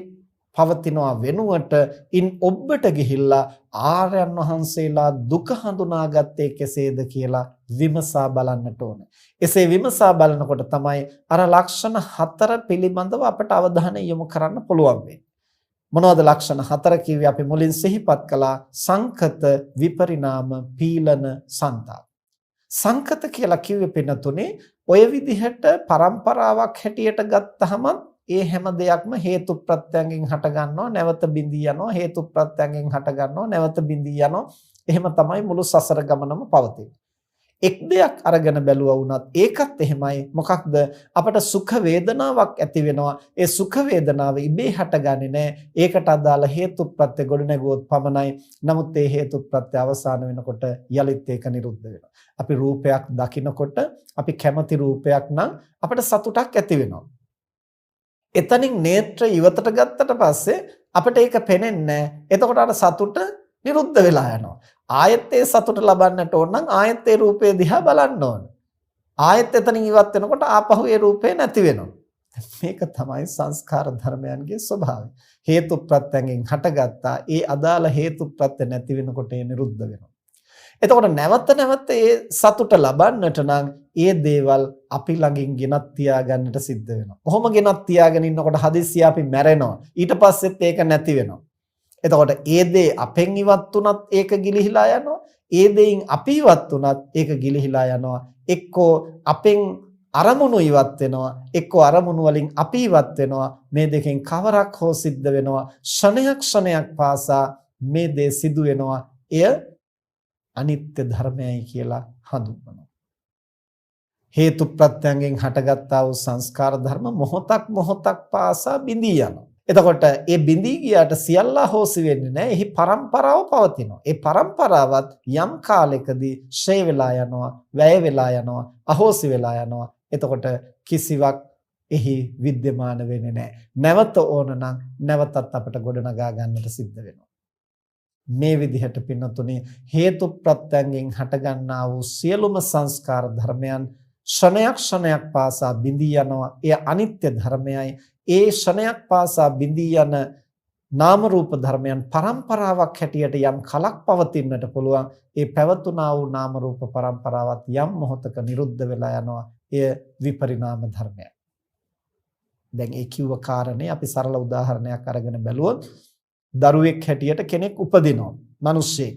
පවතිනවා වෙනුවට ඉන් ඔබට ගිහිල්ලා ආර්යයන් වහන්සේලා දුක හඳුනාගත්තේ කෙසේද කියලා විමසා බලන්නට ඕන. එසේ විමසා බලනකොට තමයි අර ලක්ෂණ 4 පිළිබඳව අපට අවධානය යොමු කරන්න පුළුවන් වෙන්නේ. මොනවද ලක්ෂණ 4 කිව්වේ? අපි මුලින් සිහිපත් කළා සංකත, විපරිණාම, පීලන, සන්තාප. සංකත කියලා කිව්වේ පින්නතුනේ ඔය විදිහට પરම්පරාවක් හැටියට ගත්තහම ඒ හැම දෙයක්ම හේතු ප්‍රත්‍යයෙන් හට ගන්නවා, නැවත බිඳී යනවා, හේතු ප්‍රත්‍යයෙන් හට ගන්නවා, නැවත බිඳී යනවා. එහෙම තමයි මුළු සසර ගමනම පවතින්නේ. එක් දෙයක් අරගෙන බැලුවා වුණත් ඒකත් එහෙමයි. මොකක්ද? අපට සුඛ වේදනාවක් ඇති වෙනවා. ඒ සුඛ වේදනාව ඉබේ හටගන්නේ නැහැ. ඒකට අදාළ හේතු ප්‍රත්‍ය ගොඩනැගුවොත් පමණයි. නමුත් ඒ හේතු ප්‍රත්‍ය අවසාන වෙනකොට යලිත් ඒක නිරුද්ධ වෙනවා. අපි රූපයක් දකිනකොට අපි කැමති රූපයක් නම් අපට සතුටක් ඇති වෙනවා. එතනින් නේත්‍ර ඉවතට ගත්තට පස්සේ අපිට ඒක පේන්නේ නැහැ. එතකොට අර සතුට නිරුද්ධ වෙලා යනවා. ආයෙත් ඒ සතුට ලබන්නට ඕන නම් ආයෙත් ඒ රූපේ දිහා බලන්න ඕන. ආයෙත් එතනින් ඉවත් වෙනකොට ආපහු ඒ රූපේ නැති වෙනවා. මේක තමයි සංස්කාර ධර්මයන්ගේ ස්වභාවය. හේතු ප්‍රත්‍යයෙන් හටගත්තා. ඒ අදාළ හේතු ප්‍රත්‍ය නැති වෙනකොට ඒ නිරුද්ධ වෙනවා. එතකොට නැවත නැවත ඒ සතුට ලබන්නට නම් ඒ දේවල් අපි ළඟින් ගෙනත් තියාගන්නට සිද්ධ වෙනවා. කොහොම ගෙනත් තියාගෙන ඉන්නකොට හදිස්සිය අපි මැරෙනවා. ඊට පස්සෙත් ඒක නැති වෙනවා. එතකොට ඒ දේ අපෙන් ඉවත් වුණත් ඒක ගිලිහිලා යනවා. ඒ දෙයින් අපි ඉවත් වුණත් ඒක ගිලිහිලා යනවා. එක්කෝ අපෙන් අරමුණු ඉවත් වෙනවා. එක්කෝ අරමුණු වලින් අපි ඉවත් වෙනවා. මේ දෙකෙන් කවරක් හෝ සිද්ධ වෙනවා. ක්ෂණයක් පාසා මේ දේ සිදු වෙනවා. එය අනිත්‍ය ධර්මයයි කියලා හඳුන්වනවා. හේතු ප්‍රත්‍යයෙන් හටගත්තා වූ සංස්කාර ධර්ම මොහොතක් පාසා බිඳී යනවා. එතකොට ඒ බිඳී ගියාට සියල්ල අහෝසි වෙන්නේ නැහැ. එහි පරම්පරාව පවතිනවා. ඒ පරම්පරාවත් යම් කාලයකදී ෂේ වෙලා යනවා, වැය වෙලා යනවා, අහෝසි වෙලා යනවා. එතකොට කිසිවක් එහි विद्यमान වෙන්නේ නැහැ. නැවත ඕන නම් නැවතත් අපට ගොඩනගා ගන්නට සිද්ධ වෙනවා. මේ විදිහට පින්නතුනේ හේතු ප්‍රත්‍යයෙන් හටගන්නා වූ සියලුම සංස්කාර ධර්මයන් ක්ෂණයක් පාසා බිඳී යනවා. එය අනිත්‍ය ධර්මයයි. ඒ ක්ෂණයක් පාසා බිඳී යන නාම රූප ධර්මයන් පරම්පරාවක් හැටියට යම් කලක් පවතින්නට පුළුවන්. ඒ පැවතුනා වූ නාම රූප පරම්පරාවත් යම් මොහොතක නිරුද්ධ වෙලා යනවා. එය විපරිණාම ධර්මයක්. දැන් ඒ කිව්ව කාරණේ අපි සරල උදාහරණයක් අරගෙන බැලුවොත් දරුවෙක් හැටියට කෙනෙක් උපදිනවා. මිනිස්සෙක්.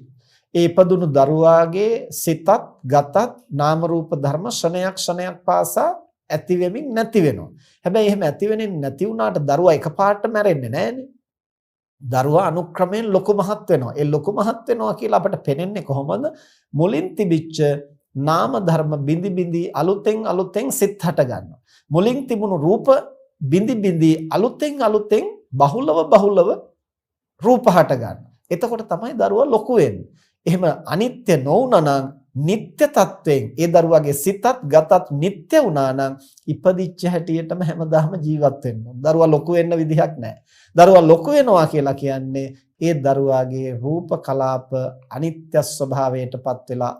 ඒ ඉපදුණු දරුවාගේ සිතත් ගතත් නාම රූප ධර්ම ක්ෂණයක් පාසා ඇති වෙමින් නැති වෙනවා. හැබැයි එහෙම ඇති වෙන්නේ නැති වුණාට දරුවා එකපාරට මැරෙන්නේ නැහනේ. දරුවා අනුක්‍රමයෙන් ලොකු මහත් වෙනවා. ඒ ලොකු මහත් වෙනවා කියලා අපිට පේන්නේ කොහොමද? මුලින් තිබිච්ච නාම ධර්ම බිඳි බිඳි අලුතෙන් සිත් හට ගන්නවා. මුලින් තිබුණු රූප බිඳි බිඳි අලුතෙන් බහුලව රූප හට ගන්නවා. එතකොට තමයි දරුවා ලොකු වෙන්නේ. එහෙම අනිත්‍ය නොවුනනම් නිත්‍ය තත්වයෙන් ඒ දරුවාගේ සිතත් ගතත් නිත්‍ය වුණා නම් ඉපදිච්ච හැටියටම හැමදාම ජීවත් වෙන්න ඕන. දරුවා ලොකු වෙන්න විදිහක් නැහැ. දරුවා ලොකු වෙනවා කියලා කියන්නේ ඒ දරුවාගේ රූප කලාප අනිත්‍ය ස්වභාවයටපත් වෙලා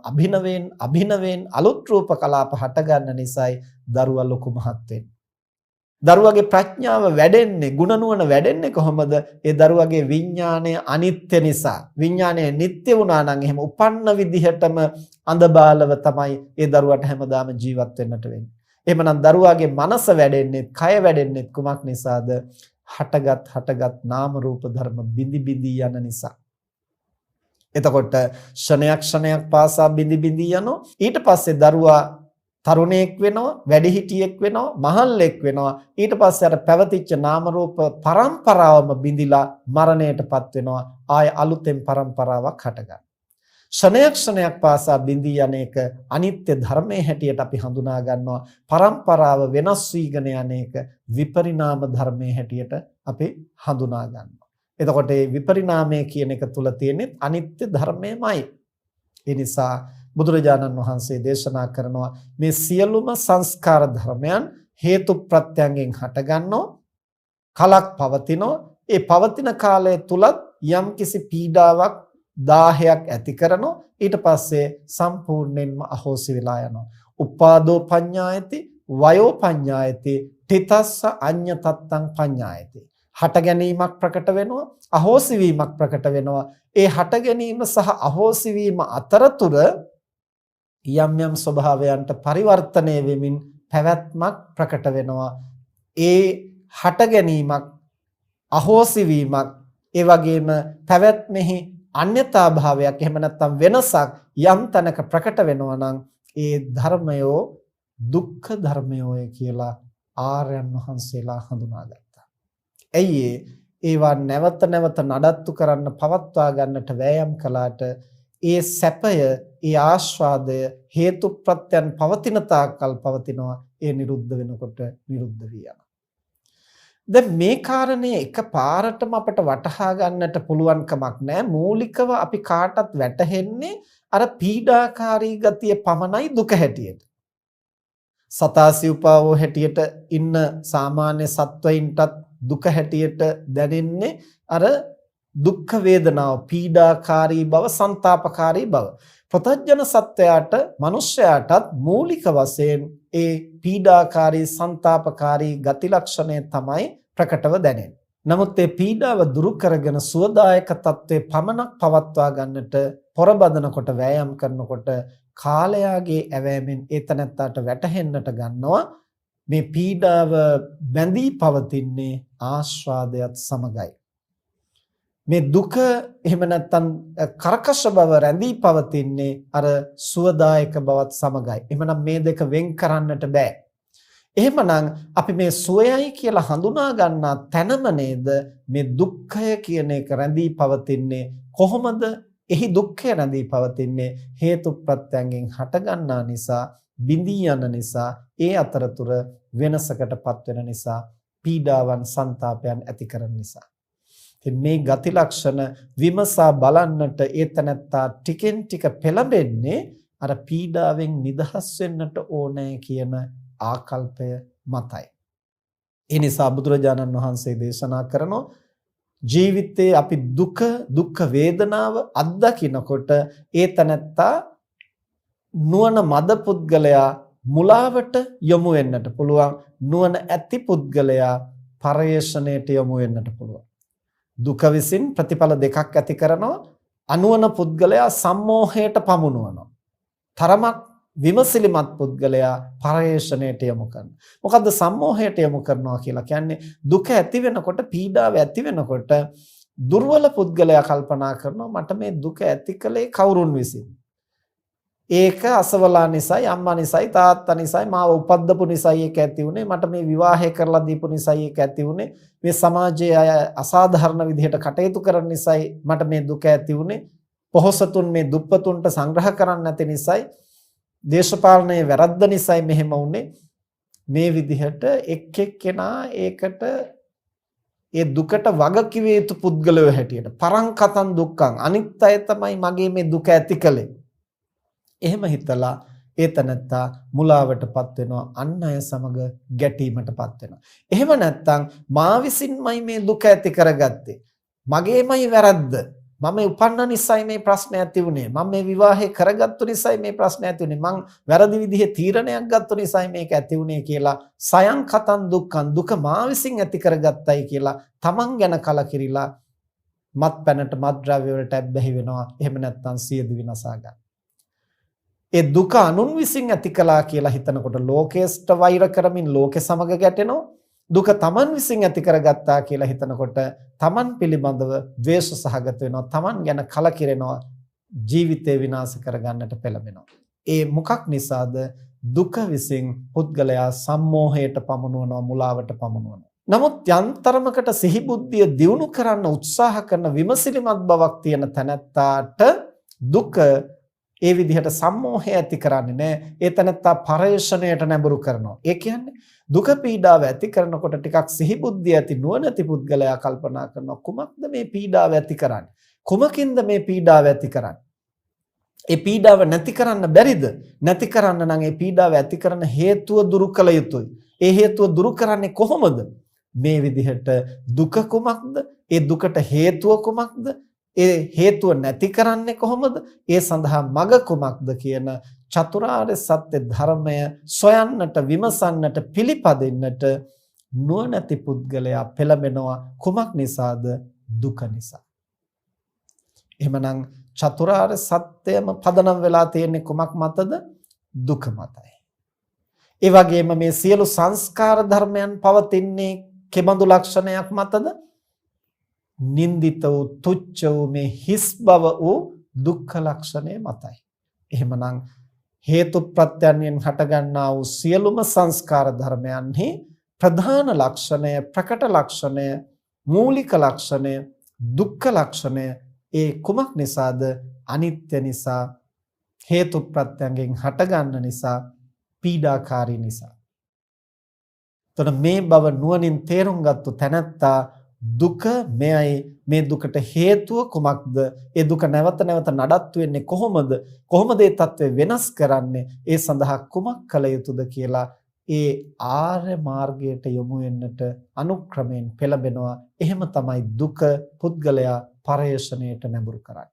අභිනවයෙන් අලුත් රූප කලාප හට ගන්න නිසායි දරුවා ලොකු මහත් වෙන්නේ. දරුවගේ ප්‍රඥාව වැඩෙන්නේ ගුණ නුවණ වැඩෙන්නේ කොහොමද? ඒ දරුවගේ විඥාණය අනිත්‍ය නිසා. විඥාණය නිට්ටය වුණා නම් එහෙම උපන්න විදිහටම අඳබාලව තමයි ඒ දරුවට හැමදාම ජීවත් වෙන්නට වෙන්නේ. එහෙමනම් දරුවගේ මනස වැඩෙන්නේ, කය වැඩෙන්නේ කුමක් නිසාද? හටගත් නාම රූප ධර්ම බිඳි යන නිසා. එතකොට ක්ෂණයක් පාසා බිඳි යනවා. ඊට පස්සේ දරුවා තරුණයෙක් වෙනවා, වැඩිහිටියෙක් වෙනවා, මහල්ලෙක් වෙනවා. ඊට පස්සේ අර පැවතිච්ච නාම රූප පරම්පරාවම බිඳිලා මරණයටපත් වෙනවා. ආය අලුතෙන් පරම්පරාවක් හටගන්නවා. ක්ෂණයක් පාසා බිඳී යන එක අනිත්‍ය ධර්මයේ හැටියට අපි හඳුනා ගන්නවා. පරම්පරාව වෙනස් වීගෙන යන එක විපරිණාම ධර්මයේ හැටියට අපි හඳුනා ගන්නවා. එතකොට මේ විපරිණාමය කියන එක තුල තියෙන්නේ අනිත්‍ය ධර්මයමයි. ඒ නිසා බුදුරජාණන් වහන්සේ දේශනා කරනවා මේ සියලුම සංස්කාර ධර්මයන් හේතු ප්‍රත්‍යයෙන් හටගන්නෝ කලක් පවතිනෝ. ඒ පවතින කාලය තුලත් යම්කිසි පීඩාවක් දාහයක් ඇති කරනෝ. ඊට පස්සේ සම්පූර්ණයෙන්ම අහෝසි වෙලා යනවා. උපාදෝ පඤ්ඤායති වයෝ පඤ්ඤායති තිතස්ස අඤ්ඤ තත්තං පඤ්ඤායති. හට ගැනීමක් ප්‍රකට වෙනවා, අහෝසි වීමක් ප්‍රකට වෙනවා. ඒ හට ගැනීම සහ අහෝසි වීම අතරතුර යම් ස්වභාවයන්ට පරිවර්තනය වෙමින් පැවැත්මක් ප්‍රකට වෙනවා. ඒ හට ගැනීමක්, අහෝසි වීමක්, ඒ වගේම පැවැත්මෙහි අන්‍යතා භාවයක්, එහෙම නැත්නම් වෙනසක් යම් තැනක ප්‍රකට වෙනවා නම් ඒ ධර්මයෝ දුක්ඛ ධර්මයෝය කියලා ආර්යයන් වහන්සේලා හඳුනාගත්තා. ඇයි ඒවා නැවත නඩත්තු කරන්න, පවත්වා ගන්නට වෑයම් කළාට ඒ සැපය, ඒ ආස්වාදය හේතු ප්‍රත්‍යයන් පවතින තාක්කල් පවතිනවා. ඒ නිරුද්ධ වෙනකොට නිරුද්ධ වී යනවා. දැන් මේ කාරණේ එකපාරටම අපට වටහා ගන්නට පුළුවන් කමක් නැහැ. මූලිකව අපි කාටත් වැටහෙන්නේ අර පීඩාකාරී ගතිය පමණයි දුක හැටියට. සතාසිව්පාවෝ හැටියට ඉන්න සාමාන්‍ය සත්වයින්ටත් දුක හැටියට දැනෙන්නේ අර දුක්ඛ වේදනාව, පීඩාකාරී බව, ਸੰతాපකාරී බව. ප්‍රතඥ සත්වයාට, මනුෂ්‍යයාටත් මූලික වශයෙන් ඒ පීඩාකාරී, ਸੰతాපකාරී ගති ලක්ෂණය තමයි ප්‍රකටව දැනෙන්නේ. නමුත් මේ පීඩාව දුරු කරගෙන සුවදායක තත්ත්වයේ පමණක් පවත්වා ගන්නට පොරබදනකොට, වෑයම් කරනකොට කාලයාගේ ඇවෑමෙන් ඒ තැනත්තාට වැටහෙන්නට ගන්නවා මේ පීඩාව බැඳී පවතින්නේ ආස්වාදයට සමගයි. මේ දුක එහෙම නැත්නම් කරකශ බව රැඳී පවතින්නේ අර සුවදායක බවත් සමගයි. එහෙමනම් මේ දෙක වෙන් කරන්නට බෑ. එහෙමනම් අපි මේ සුවයයි කියලා හඳුනා ගන්නා තැනම නේද මේ දුක්ඛය කියන එක රැඳී පවතින්නේ. කොහොමද එහි දුක්ඛය රැඳී පවතින්නේ? හේතු ප්‍රත්‍යයෙන් හට ගන්නා නිසා බිඳී යන නිසා ඒ අතරතුර වෙනසකටපත් වෙන නිසා පීඩාවන් සංతాපයන් ඇති කරන නිසා මේ ගති ලක්ෂණ විමසා බලන්නට ඒතනත්තා ටිකෙන් ටික පෙළඹෙන්නේ අර පීඩාවෙන් නිදහස් වෙන්නට ඕනේ කියන ආකල්පය මතයි. ඒ නිසා බුදුරජාණන් වහන්සේ දේශනා කරනවා ජීවිතයේ අපි දුක් වේදනාව අත්දකිනකොට ඒතනත්තා නුවණ මද පුද්ගලයා මුලාවට යොමු වෙන්නට පුළුවන්. නුවණ ඇති පුද්ගලයා පරේෂණයට යොමු වෙන්නට පුළුවන්. දුක විසින් ප්‍රතිඵල දෙකක් ඇති කරනවා. අනුවණ පුද්ගලයා සම්මෝහයට පමුණුවනවා. තරමක් විමසිලිමත් පුද්ගලයා පරේෂණයට යොමු කරනවා. මොකද්ද සම්මෝහයට යොමු කරනවා කියලා කියන්නේ? දුක ඇති වෙනකොට, පීඩාව ඇති වෙනකොට දුර්වල පුද්ගලයා කල්පනා කරනවා මට මේ දුක ඇති කලේ කවුරුන් විසින්? ඒක අසවලා නිසායි, අම්මා නිසායි, තාත්තා නිසායි, මාව උපද්දපු නිසායි ඒක ඇති වුනේ. මට මේ විවාහය කරලා දීපු නිසායි ඒක ඇති වුනේ. මේ සමාජයේ අය අසාධාරණ විදිහට කටයුතු කරන නිසායි මට මේ දුක ඇති වුනේ. පොහොසතුන් මේ දුප්පතුන්ට සංග්‍රහ කරන්න නැති නිසායි, දේශපාලනයේ වැරද්ද නිසායි මෙහෙම වුනේ. මේ විදිහට එක් එක්කෙනා ඒකට ඒ දුකට වග කිව යුතු පුද්ගලයෝ හැටියට පරංකතන් දුක්ඛං අනිත් අය තමයි මගේ මේ දුක ඇති කළේ. එහෙම හිතලා ඒතනත්තා මුලාවටපත් වෙනවා, අන් අය සමග ගැටීමටපත් වෙනවා. එහෙම නැත්නම් මා විසින්මයි මේ දුක ඇති කරගත්තේ, මගේමයි වැරද්ද, මම උපන්න නිසායි මේ ප්‍රශ්න ඇති වුනේ, මම මේ විවාහය කරගත්තු නිසායි මේ ප්‍රශ්න ඇති වුනේ, මං වැරදි විදිහේ තීරණයක් ගත්තු නිසායි මේක ඇති වුනේ කියලා සයන් කතන් දුක්ඛං දුක මා විසින් ඇති කරගත්තයි කියලා තමන් ගැන කලකිරිලා මත්පැනට මත්ද්‍රව්‍ය වලට ඇබ්බැහි වෙනවා. එහෙම නැත්නම් සියදු විනාසා ගන්න. ඒ දුක අනුන් විසින් ඇති කළා කියලා හිතනකොට ලෝකයට වෛර කරමින් ලෝකෙ සමග ගැටෙනවා. දුක තමන් විසින් ඇති කරගත්තා කියලා හිතනකොට තමන් පිළිබඳව ද්වේෂ සහගත වෙනවා. තමන් ගැන කලකිරෙනවා. ජීවිතේ විනාශ කරගන්නට පෙළඹෙනවා. ඒ මොකක් නිසාද? දුක විසින් පුද්ගලයා සම්මෝහයට පමුණුවනවා, මුලාවට පමුණුවනවා. නමුත් යන්තරමකට සිහි බුද්ධිය දියුණු කරන්න උත්සාහ කරන විමසිලිමත් බවක් තියෙන තැනැත්තාට දුක ඒ විදිහට සම්මෝහය ඇති කරන්නේ නැහැ. ඒ තැනත්තා පරේෂණයට නැඹුරු කරනවා. ඒ කියන්නේ දුක පීඩාව ඇති කරනකොට ටිකක් සිහි බුද්ධිය ඇති නුවණැති පුද්ගලයා කල්පනා කරනවා කුමක්ද මේ පීඩාව ඇති කරන්නේ? කුමකින්ද මේ පීඩාව ඇති කරන්නේ? ඒ පීඩාව නැති කරන්න බැරිද? නැති කරන්න නම් ඒ පීඩාව ඇති කරන හේතුව දුරු කළ යුතුයි. ඒ හේතුව දුරු කරන්නේ කොහොමද? මේ විදිහට දුක කුමක්ද? ඒ දුකට හේතුව කුමක්ද? ඒ හේතුව නැති කරන්නේ කොහොමද? ඒ සඳහා මඟ කුමක්ද කියන චතුරාර්ය සත්‍ය ධර්මය සොයන්නට, විමසන්නට, පිළිපදින්නට නුවණැති පුද්ගලයා පෙළඹෙනවා. කුමක් නිසාද? දුක නිසා. එහෙමනම් චතුරාර්ය සත්‍යම පදනම් වෙලා තියෙන්නේ කුමක් මතද? දුක මතයි. ඒ වගේම මේ සියලු සංස්කාර ධර්මයන් පවතින්නේ කෙබඳු ලක්ෂණයක් මතද? නින්දිත වූ, තුච්ච වූ, මේ හිස් බව වූ දුක්ඛ ලක්ෂණය මතයි. එහෙමනම් හේතු ප්‍රත්‍යයන්ෙන් හටගන්නා වූ සියලුම සංස්කාර ධර්මයන්හි ප්‍රධාන ලක්ෂණය, ප්‍රකට ලක්ෂණය, මූලික ලක්ෂණය, දුක්ඛ ලක්ෂණය ඒ කුමක් නිසාද? අනිත්‍ය නිසා, හේතු ප්‍රත්‍යයෙන් හටගන්න නිසා, පීඩාකාරී නිසා. එතකොට මේ බව නුවණින් තේරුම් ගත්තු තැනැත්තා දුක මෙයයි, මේ දුකට හේතුව කුමක්ද? ඒ දුක නැවත නැවත නඩත්තු වෙන්නේ කොහොමද? කොහොමද ඒ తත්වය වෙනස් කරන්නේ? ඒ සඳහා කුමක් කළ යුතුද කියලා ඒ ආර්ය මාර්ගයට යොමු වෙන්නට අනුක්‍රමයෙන් පෙළඹෙනවා. එහෙම තමයි දුක පුද්ගලයා පරේෂණයට නැඹුරු කරන්නේ.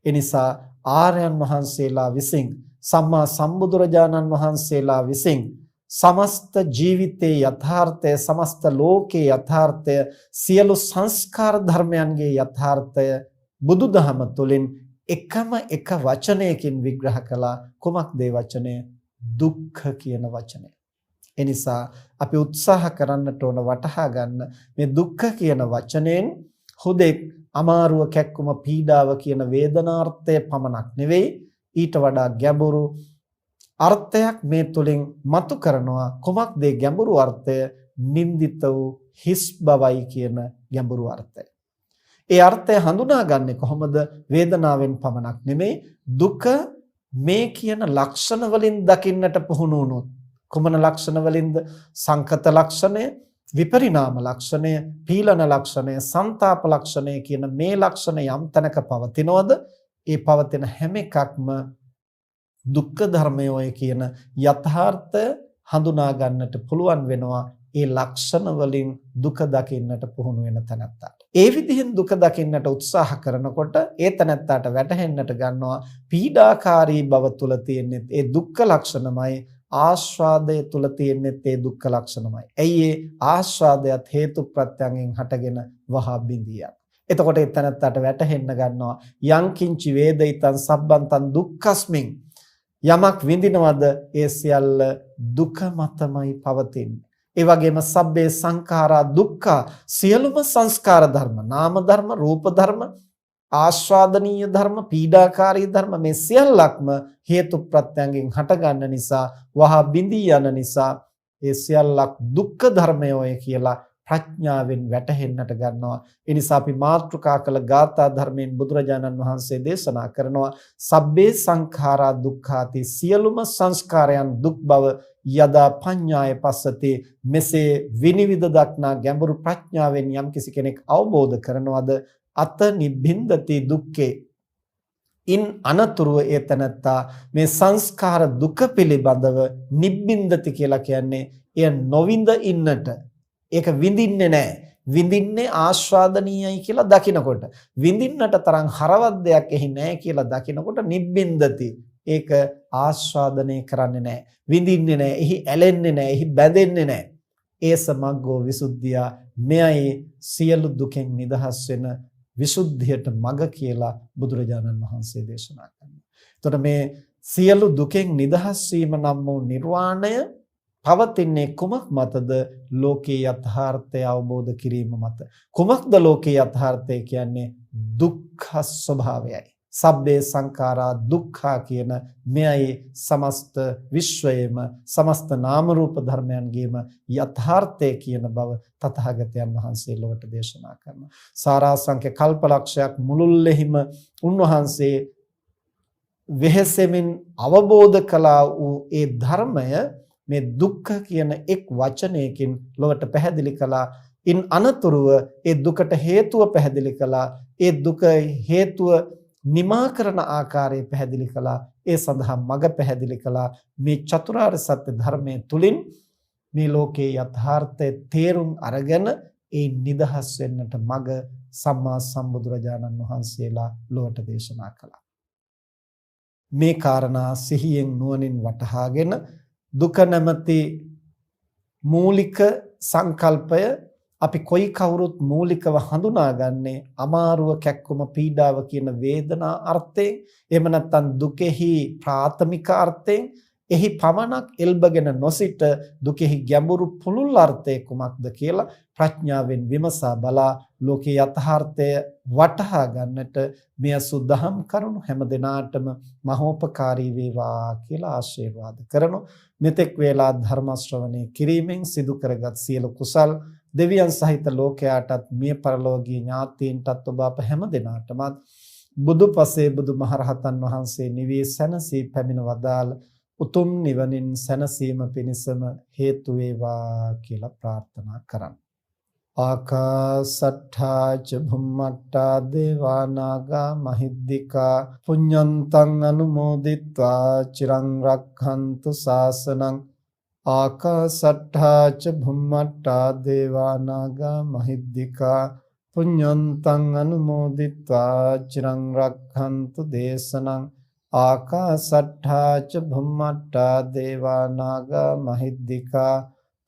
ඒ නිසා ආර්යයන් වහන්සේලා විසින්, සම්මා සම්බුදුරජාණන් වහන්සේලා විසින් समस्त ජීවිතයේ යථාර්ථය, समस्त ලෝකයේ යථාර්ථය, සියලු සංස්කාර ධර්මයන්ගේ යථාර්ථය බුදුදහම තුළින් එකම එක වචනයකින් විග්‍රහ කළා. කුමක්ද ඒ වචනය? දුක්ඛ කියන වචනය. ඒ නිසා අපි උත්සාහ කරන්නට ඕන වටහා ගන්න මේ දුක්ඛ කියන වචනයෙන් හුදෙක් අමාරුව, කැක්කුම, පීඩාව කියන වේදනාර්ථය පමණක් නෙවෙයි, ඊට වඩා ගැඹුරු අර්ථයක් මේ තුලින් මතු කරනවා. කුමක්ද ඒ ගැඹුරු අර්ථය? නින්දිත වූ, හිස් බවයි කියන ගැඹුරු අර්ථය. ඒ අර්ථය හඳුනාගන්නේ කොහොමද? වේදනාවෙන් පමණක් නෙමෙයි, දුක මේ කියන ලක්ෂණ වලින් දකින්නට පුහුණු වුණොත් කුමන ලක්ෂණ වලින්ද? සංකත ලක්ෂණය, විපරිණාම ලක්ෂණය, පීලන ලක්ෂණය, සංతాප ලක්ෂණය කියන මේ ලක්ෂණ යම් තැනක පවතිනවද? ඒ පවතින හැම එකක්ම දුක්ඛ ධර්මයෝය කියන යථාර්ථය හඳුනා ගන්නට පුළුවන් වෙනවා. ඒ ලක්ෂණ වලින් දුක දකින්නට පුහුණු වෙන තැනැත්තාට. ඒ විදිහෙන් දුක දකින්නට උත්සාහ කරනකොට ඒ තැනැත්තාට වැටහෙන්නට ගන්නවා පීඩාකාරී බව තුල තියෙන්නේ ඒ දුක්ඛ ලක්ෂණමයි, ආස්වාදය තුල තියෙන්නේ ඒ දුක්ඛ ලක්ෂණමයි. ඇයි ඒ ආස්වාදයට හේතු ප්‍රත්‍යයෙන් හටගෙන වහා බිඳියක්. එතකොට ඒ තැනැත්තාට වැටහෙන්න ගන්නවා යං කිංචි වේදිතං සබ්බන්තං දුක්ඛස්මින්, යමක් විඳිනවද ඒ සියල්ල දුක මතමයි පවතින්නේ. ඒ වගේම සබ්බේ සංඛාරා දුක්ඛ, සියලුම සංස්කාර ධර්ම, නාම ධර්ම, රූප ධර්ම, ආස්වාදනීය ධර්ම, පීඩාකාරී ධර්ම මේ සියල්ලක්ම හේතු ප්‍රත්‍යයෙන් හටගන්න නිසා, වහා බිඳී යන නිසා ඒ සියල්ලක් දුක්ඛ ධර්මයෝය කියලා ප්‍රඥාවෙන් වැටහෙන්නට ගන්නවා. ඒ නිසා අපි මාතෘකා කළ ගාථා ධර්මයෙන් බුදුරජාණන් වහන්සේ දේශනා කරනවා සබ්බේ සංඛාරා දුක්ඛාති, සියලුම සංස්කාරයන් දුක් බව යදා පඤ්ඤාය පස්සති, මෙසේ විනිවිද දක්නා ගැඹුරු ප්‍රඥාවෙන් යම්කිසි කෙනෙක් අවබෝධ කරනවද අත නිබ්බින්දති දුක්ඛේ, ඉන් අනතුරුව ඒ තනත්තා මේ සංස්කාර දුක පිළිබඳව නිබ්බින්දති කියලා කියන්නේ එය නොවිඳ ඉන්නට, ඒක විඳින්නේ නැහැ. විඳින්නේ ආස්වාදනීයයි කියලා දකිනකොට, විඳින්නට තරම් හරවත් දෙයක් එහි නැහැ කියලා දකිනකොට නිබ්බින්දති. ඒක ආස්වාදනය කරන්නේ නැහැ, විඳින්නේ නැහැ, එහි ඇලෙන්නේ නැහැ, එහි බැඳෙන්නේ නැහැ. ඒ සමග්ගෝ විසුද්ධිය, මෙයයි සියලු දුකෙන් නිදහස් වෙන විසුද්ධියට මඟ කියලා බුදුරජාණන් වහන්සේ දේශනා කරනවා. එතකොට මේ සියලු දුකෙන් නිදහස් වීම නම් වූ නිර්වාණය පවතින්නේ කුමක් මතද? ලෝකේ යථාර්ථය අවබෝධ කිරීම මත. කුමක්ද ලෝකේ යථාර්ථය කියන්නේ? දුක්ඛ ස්වභාවයයි. සබ්බේ සංඛාරා දුක්ඛා කියන මෙයයි සමස්ත විශ්වයේම සමස්ත නාම රූප ධර්මයන්ගේම යථාර්ථය කියන බව තථාගතයන් වහන්සේ ලොවට දේශනා කරනවා. සාරාංශක කල්පලක්ෂයක් මුළුල්ලෙහිම උන්වහන්සේ වෙහෙසෙමින් අවබෝධ කළා වූ ඒ ධර්මය මේ දුක්ඛ කියන එක් වචනයකින් ලොවට පැහැදිලි කළා. ඉන් අනතුරුව ඒ දුකට හේතුව පැහැදිලි කළා. ඒ දුක හේතුව නිමා කරන ආකාරය පැහැදිලි කළා. ඒ සඳහා මඟ පැහැදිලි කළා. මේ චතුරාර්ය සත්‍ය ධර්මයේ තුලින් මේ ලෝකේ යථාර්ථය තේරුම් අරගෙන ඒ නිදහස් වෙන්නට මඟ සම්මා සම්බුදුරජාණන් වහන්සේලා ලොවට දේශනා කළා. මේ කාරණා සිහියෙන් නුවණින් වටහාගෙන දුක නැමැති මූලික සංකල්පය අපි කොයි කවුරුත් මූලිකව හඳුනාගන්නේ අමාරුව, කැක්කුම, පීඩාව කියන වේදනා අර්ථයෙන්, එහෙම නැත්නම් දුකෙහි ප්‍රාථමික අර්ථයෙන්, එහි පමණක් එල්බගෙන නොසිට දුකෙහි ගැඹුරු පුළුල් අර්ථය කුමක්ද කියලා ප්‍රඥාවෙන් විමසා බලා ලෝකේ යථාර්ථය වටහා ගන්නට මෙය සුද්ධහම් කරුණු හැම දිනාටම මහෝපකාරී වේවා කියලා ආශිර්වාද කරනු. මෙතෙක් වේලා ධර්ම ශ්‍රවණය කිරීමෙන් සිදු කරගත් සියලු කුසල් දෙවියන් සහිත ලෝකයාටත් මිය පරලෝකීය ඥාතීන්ටත් ඔබ අප හැම දිනාටම බුදුපසේ බුදුමහරහතන් වහන්සේ නිවී සැනසී පැමිණ වදාළ උතුම් නිවනින් සැනසීම පිණිසම හේතු වේවා කියලා ප්‍රාර්ථනා කරමු. ආකාසට්ඨා ච භුම්මට්ඨා දේවා නාග මහිද්దికා පුඤ්ඤන්තං අනුමෝදිත්වා චිරං රක්ඛන්තු ශාසනං. ආකාසට්ඨා ච භුම්මට්ඨා දේවා නාග මහිද්దికා පුඤ්ඤන්තං අනුමෝදිත්වා චිරං රක්ඛන්තු දේශනං. ආකාසට්ඨා ච භුම්මට්ඨා දේවා නාග මහිද්దికා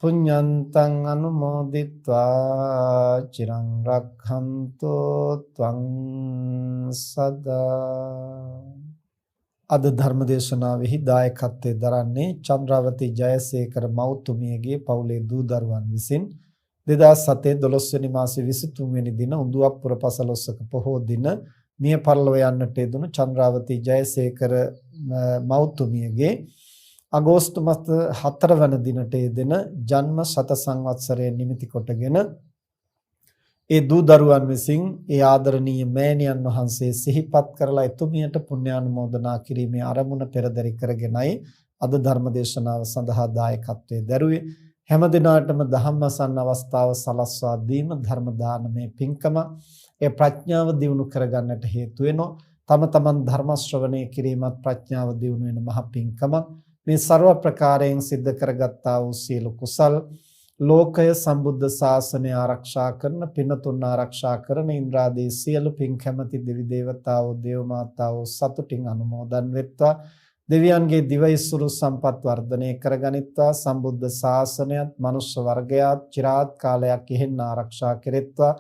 පුඤ්ඤන්තං අනුමෝදිත්වා චිරං රක්ඛන්තු ත්වං සදා. අද ධර්මදේශනාවෙහි දායකත්වයෙන් දරන්නේ චන්ද්‍රාවති ජයසේකර මෞතුමියගේ පවුලේ දූ දරුවන් විසින් 2007 12 වෙනි මාසේ 23 වෙනි දින උඳුවප්පුර පසළොස්වක පොහෝ දින මිය පරලොව යන්නට යෙදුණු චන්ද්‍රාවති ජයසේකර මෞතුමියගේ අගෝස්තු මාස 4 වන දිනට යෙදෙන ජන්ම ශත සංවත්සරය නිමිති කොටගෙන ඒ දූ දරුවන් විසින් ඒ ආදරණීය මෑණියන් වහන්සේ සිහිපත් කරලා එතුමියට පුණ්‍යානුමෝදනා කිරීමේ අරමුණ පෙරදරි කරගෙනයි අද ධර්ම දේශනාව සඳහා දායකත්වයේ දරුවේ. හැම දිනාටම ධම්මසන්න අවස්ථාව සලස්වා දීම ධර්ම දානමය පින්කම ඒ ප්‍රඥාව දියුණු කරගන්නට හේතු වෙනවා. තම තමන් ධර්ම ශ්‍රවණය කිරීමත් ප්‍රඥාව දියුණු වෙන මහ පින්කම. මේ ਸਰව ප්‍රකාරයෙන් සිද්ධ කරගත්තා වූ සියලු කුසල් ලෝකය සම්බුද්ධ ශාසනය ආරක්ෂා කරන පින්තුන් ආරක්ෂා කරන ඉන්ද්‍රාදී සියලු පින් කැමැති දෙවි දේවතාවෝ දේව මාතාවෝ සතුටින් අනුමෝදන් වෙත්වා. දෙවියන්ගේ දිවයිසුරු සම්පත් වර්ධනය කරගනිත්වා. සම්බුද්ධ ශාසනයත් මනුෂ්‍ය වර්ගයාත් চিරාත් කාලයක් ඉහෙන් ආරක්ෂා කෙරෙත්වා.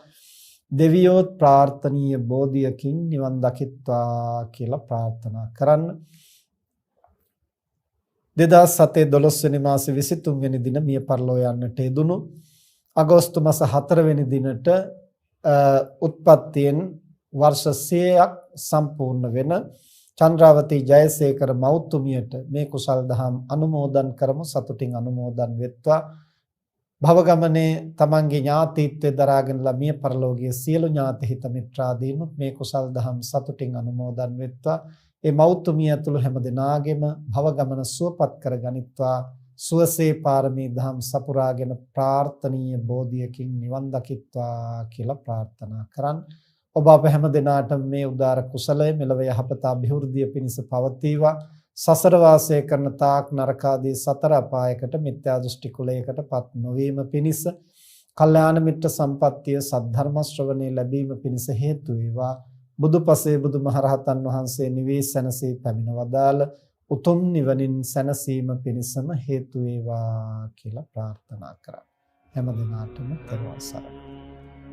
දෙවියෝත් ප්‍රාර්ථනීය බෝධියකින් නිවන් දකිත්වා කියලා ප්‍රාර්ථනා කරන්න. 2007 12 වෙනි මාසේ 23 වෙනි දින මිය පරලෝ යන්නට යෙදුණු අගෝස්තු මාස 4 වෙනි දිනට උත්පත්තියෙන් වර්ෂ 100ක් සම්පූර්ණ වෙන චන්ද්‍රාවතී ජයසේකර මෞතුමියට මේ කුසල් දහම් අනුමෝදන් කරමු. සතුටින් අනුමෝදන් වෙත්වා. භව ගමනේ තමන්ගේ ඥාතීත්වය දරාගෙන මිය පරලෝකීය සියලු ඥාති හිත මිත්‍රාදීනුත් මේ කුසල් දහම් සතුටින් අනුමෝදන් වෙත්වා. ඒ මෞතුමිය ඇතුළු හැම දෙනාගේම භව ගමන සුවපත් කරගනිත්වා. සුවසේ පාරමී දහම් සපුරාගෙන ප්‍රාර්ථනීය බෝධියකින් නිවන් දකිත්වා කියලා ප්‍රාර්ථනා කරන්. ඔබ අප හැම දිනාටම මේ උදාර කුසලය මෙලව යහපත අභිවෘද්ධිය පිණිස පවතිවා. සසර වාසය කරන තාක් නරකාදී සතර අපායකට මිත්‍යා දෘෂ්ටි කුලයකටපත් නොවීම පිණිස කල්යාණ මිත්‍ර සම්පත්තිය සද්ධර්ම ශ්‍රවණේ ලැබීම පිණිස හේතු වේවා. බුදුපසේ බුදුමහරහතන් වහන්සේ නිවී සැනසී පැමිණ වදාළ උතුම් නිවනින් සැනසීම පිණිසම හේතු වේවා කියලා ප්‍රාර්ථනා කරා. හැම දිනාටම තෙරුවන් සරණයි.